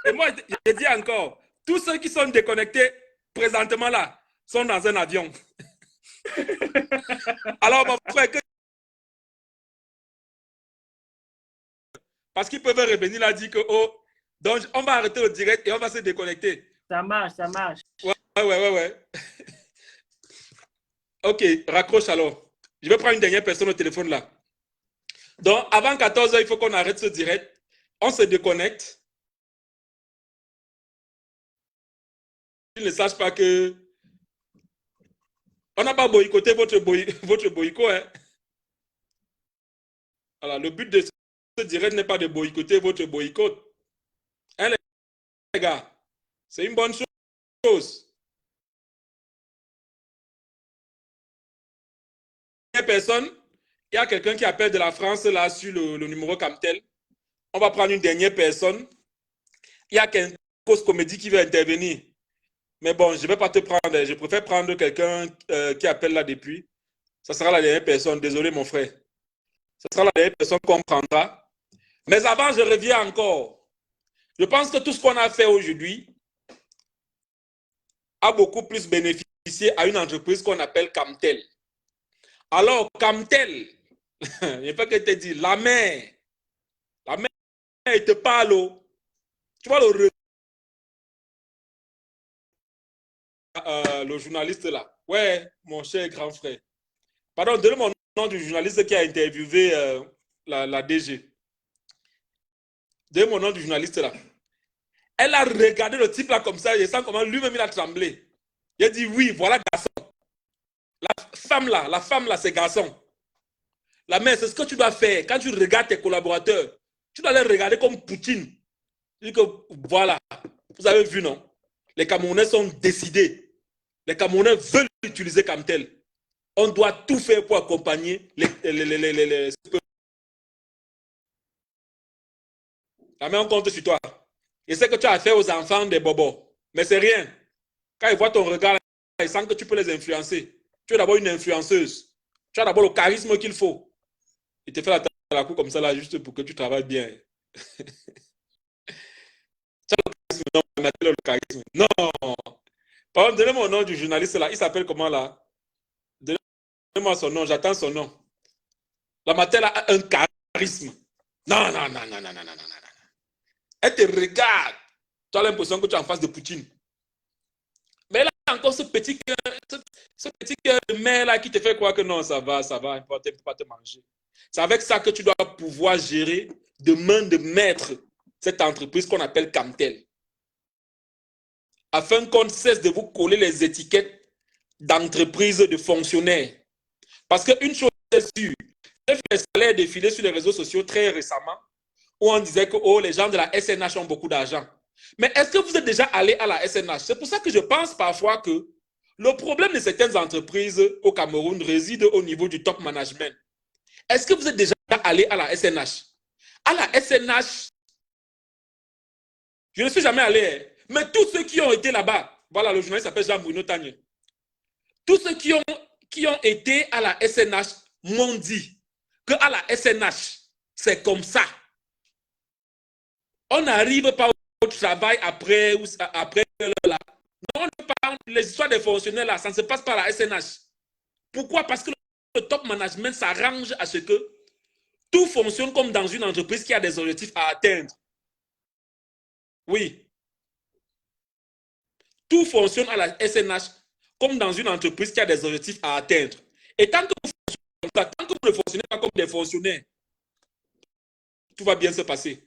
Et moi, je dis encore, tous ceux qui sont déconnectés présentement là sont dans un avion. Alors, mon frère, parce qu'ils peuvent revenir là, dire que, oh, donc on va arrêter le direct et on va se déconnecter. Ça marche, ça marche. Ouais. Ok, raccroche alors. Je vais prendre une dernière personne au téléphone là. Donc, avant 14h, il faut qu'on arrête ce direct. On se déconnecte. Ils ne sachent pas que on n'a pas boycotté votre boycott. Hein. Voilà, le but de ce direct n'est pas de boycotter votre boycott. Hein, les gars, c'est une bonne chose. Personne, il y a quelqu'un qui appelle de la France là sur le numéro Camtel. On va prendre une dernière personne. Il y a qu'un cause comédie qui veut intervenir. Mais bon, je ne vais pas te prendre. Je préfère prendre quelqu'un qui appelle là depuis. Ça sera la dernière personne. Désolé, mon frère. Ce sera la dernière personne qu'on prendra. Mais avant, je reviens encore. Je pense que tout ce qu'on a fait aujourd'hui a beaucoup plus bénéficié à une entreprise qu'on appelle Camtel. Alors, Camtel, il faut que je te dise, la mère, elle te parle. Tu vois le journaliste là. Ouais, mon cher grand frère. Pardon, donne-moi le nom du journaliste qui a interviewé la DG. Donne-moi le nom du journaliste là. Elle a regardé le type là comme ça, je sens comment lui-même il a tremblé. Il a dit oui, voilà garçon. La femme là, c'est garçon. La mère, c'est ce que tu dois faire. Quand tu regardes tes collaborateurs, tu dois les regarder comme Poutine. Tu dis que voilà, vous avez vu, non? Les Camerounais sont décidés. Les Camerounais veulent utiliser Camtel. On doit tout faire pour accompagner les... La mère, on compte sur toi. Je sais que tu as fait aux enfants des bobos, mais c'est rien. Quand ils voient ton regard, ils sentent que tu peux les influencer. Tu es d'abord une influenceuse. Tu as d'abord le charisme qu'il faut. Il te fait la cour comme ça là, juste pour que tu travailles bien. Tu as le charisme, non, le charisme. Non. Par exemple, donnez-moi le nom du journaliste là. Il s'appelle comment là? Donnez-moi son nom, j'attends son nom. La Matel a un charisme. Non. Elle te regarde. Tu as l'impression que tu es en face de Poutine. Mais là, encore ce petit cœur de mère là qui te fait croire que non, ça va, il ne peut pas te manger. C'est avec ça que tu dois pouvoir gérer de main de maître cette entreprise qu'on appelle Camtel. Afin qu'on cesse de vous coller les étiquettes d'entreprise de fonctionnaires. Parce qu'une chose est sûre, j'ai fait les salaires défiler sur les réseaux sociaux très récemment, où on disait que oh, les gens de la SNH ont beaucoup d'argent. Mais est-ce que vous êtes déjà allé à la SNH? C'est pour ça que je pense parfois que le problème de certaines entreprises au Cameroun réside au niveau du top management. Est-ce que vous êtes déjà allé à la SNH? À la SNH, je ne suis jamais allé, mais tous ceux qui ont été là-bas, voilà, le journaliste s'appelle Jean-Bruno Tagne. Tous ceux qui ont été à la SNH m'ont dit qu'à la SNH, c'est comme ça. On n'arrive pas au travail après là. Non, les histoires des fonctionnaires là, ça ne se passe pas à la SNH. Pourquoi? Parce que le top management s'arrange à ce que tout fonctionne comme dans une entreprise qui a des objectifs à atteindre. Oui. Tout fonctionne à la SNH comme dans une entreprise qui a des objectifs à atteindre. Et tant que vous ne fonctionnez pas comme des fonctionnaires, tout va bien se passer.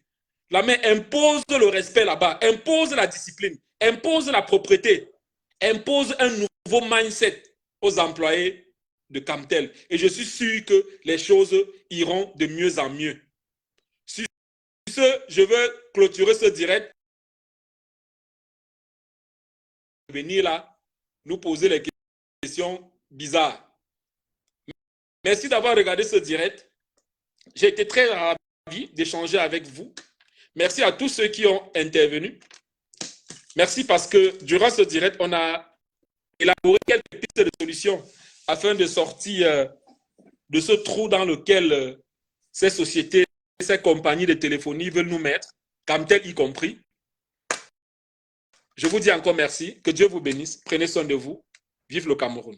La main impose le respect là-bas, impose la discipline, impose la propreté, impose un nouveau mindset aux employés de Camtel. Et je suis sûr que les choses iront de mieux en mieux. Sur ce, je veux clôturer ce direct. Venir là, nous poser les questions bizarres. Merci d'avoir regardé ce direct. J'ai été très ravi d'échanger avec vous. Merci à tous ceux qui ont intervenu. Merci parce que durant ce direct, on a élaboré quelques pistes de solutions afin de sortir de ce trou dans lequel ces sociétés, ces compagnies de téléphonie veulent nous mettre, Camtel y compris. Je vous dis encore merci. Que Dieu vous bénisse. Prenez soin de vous. Vive le Cameroun.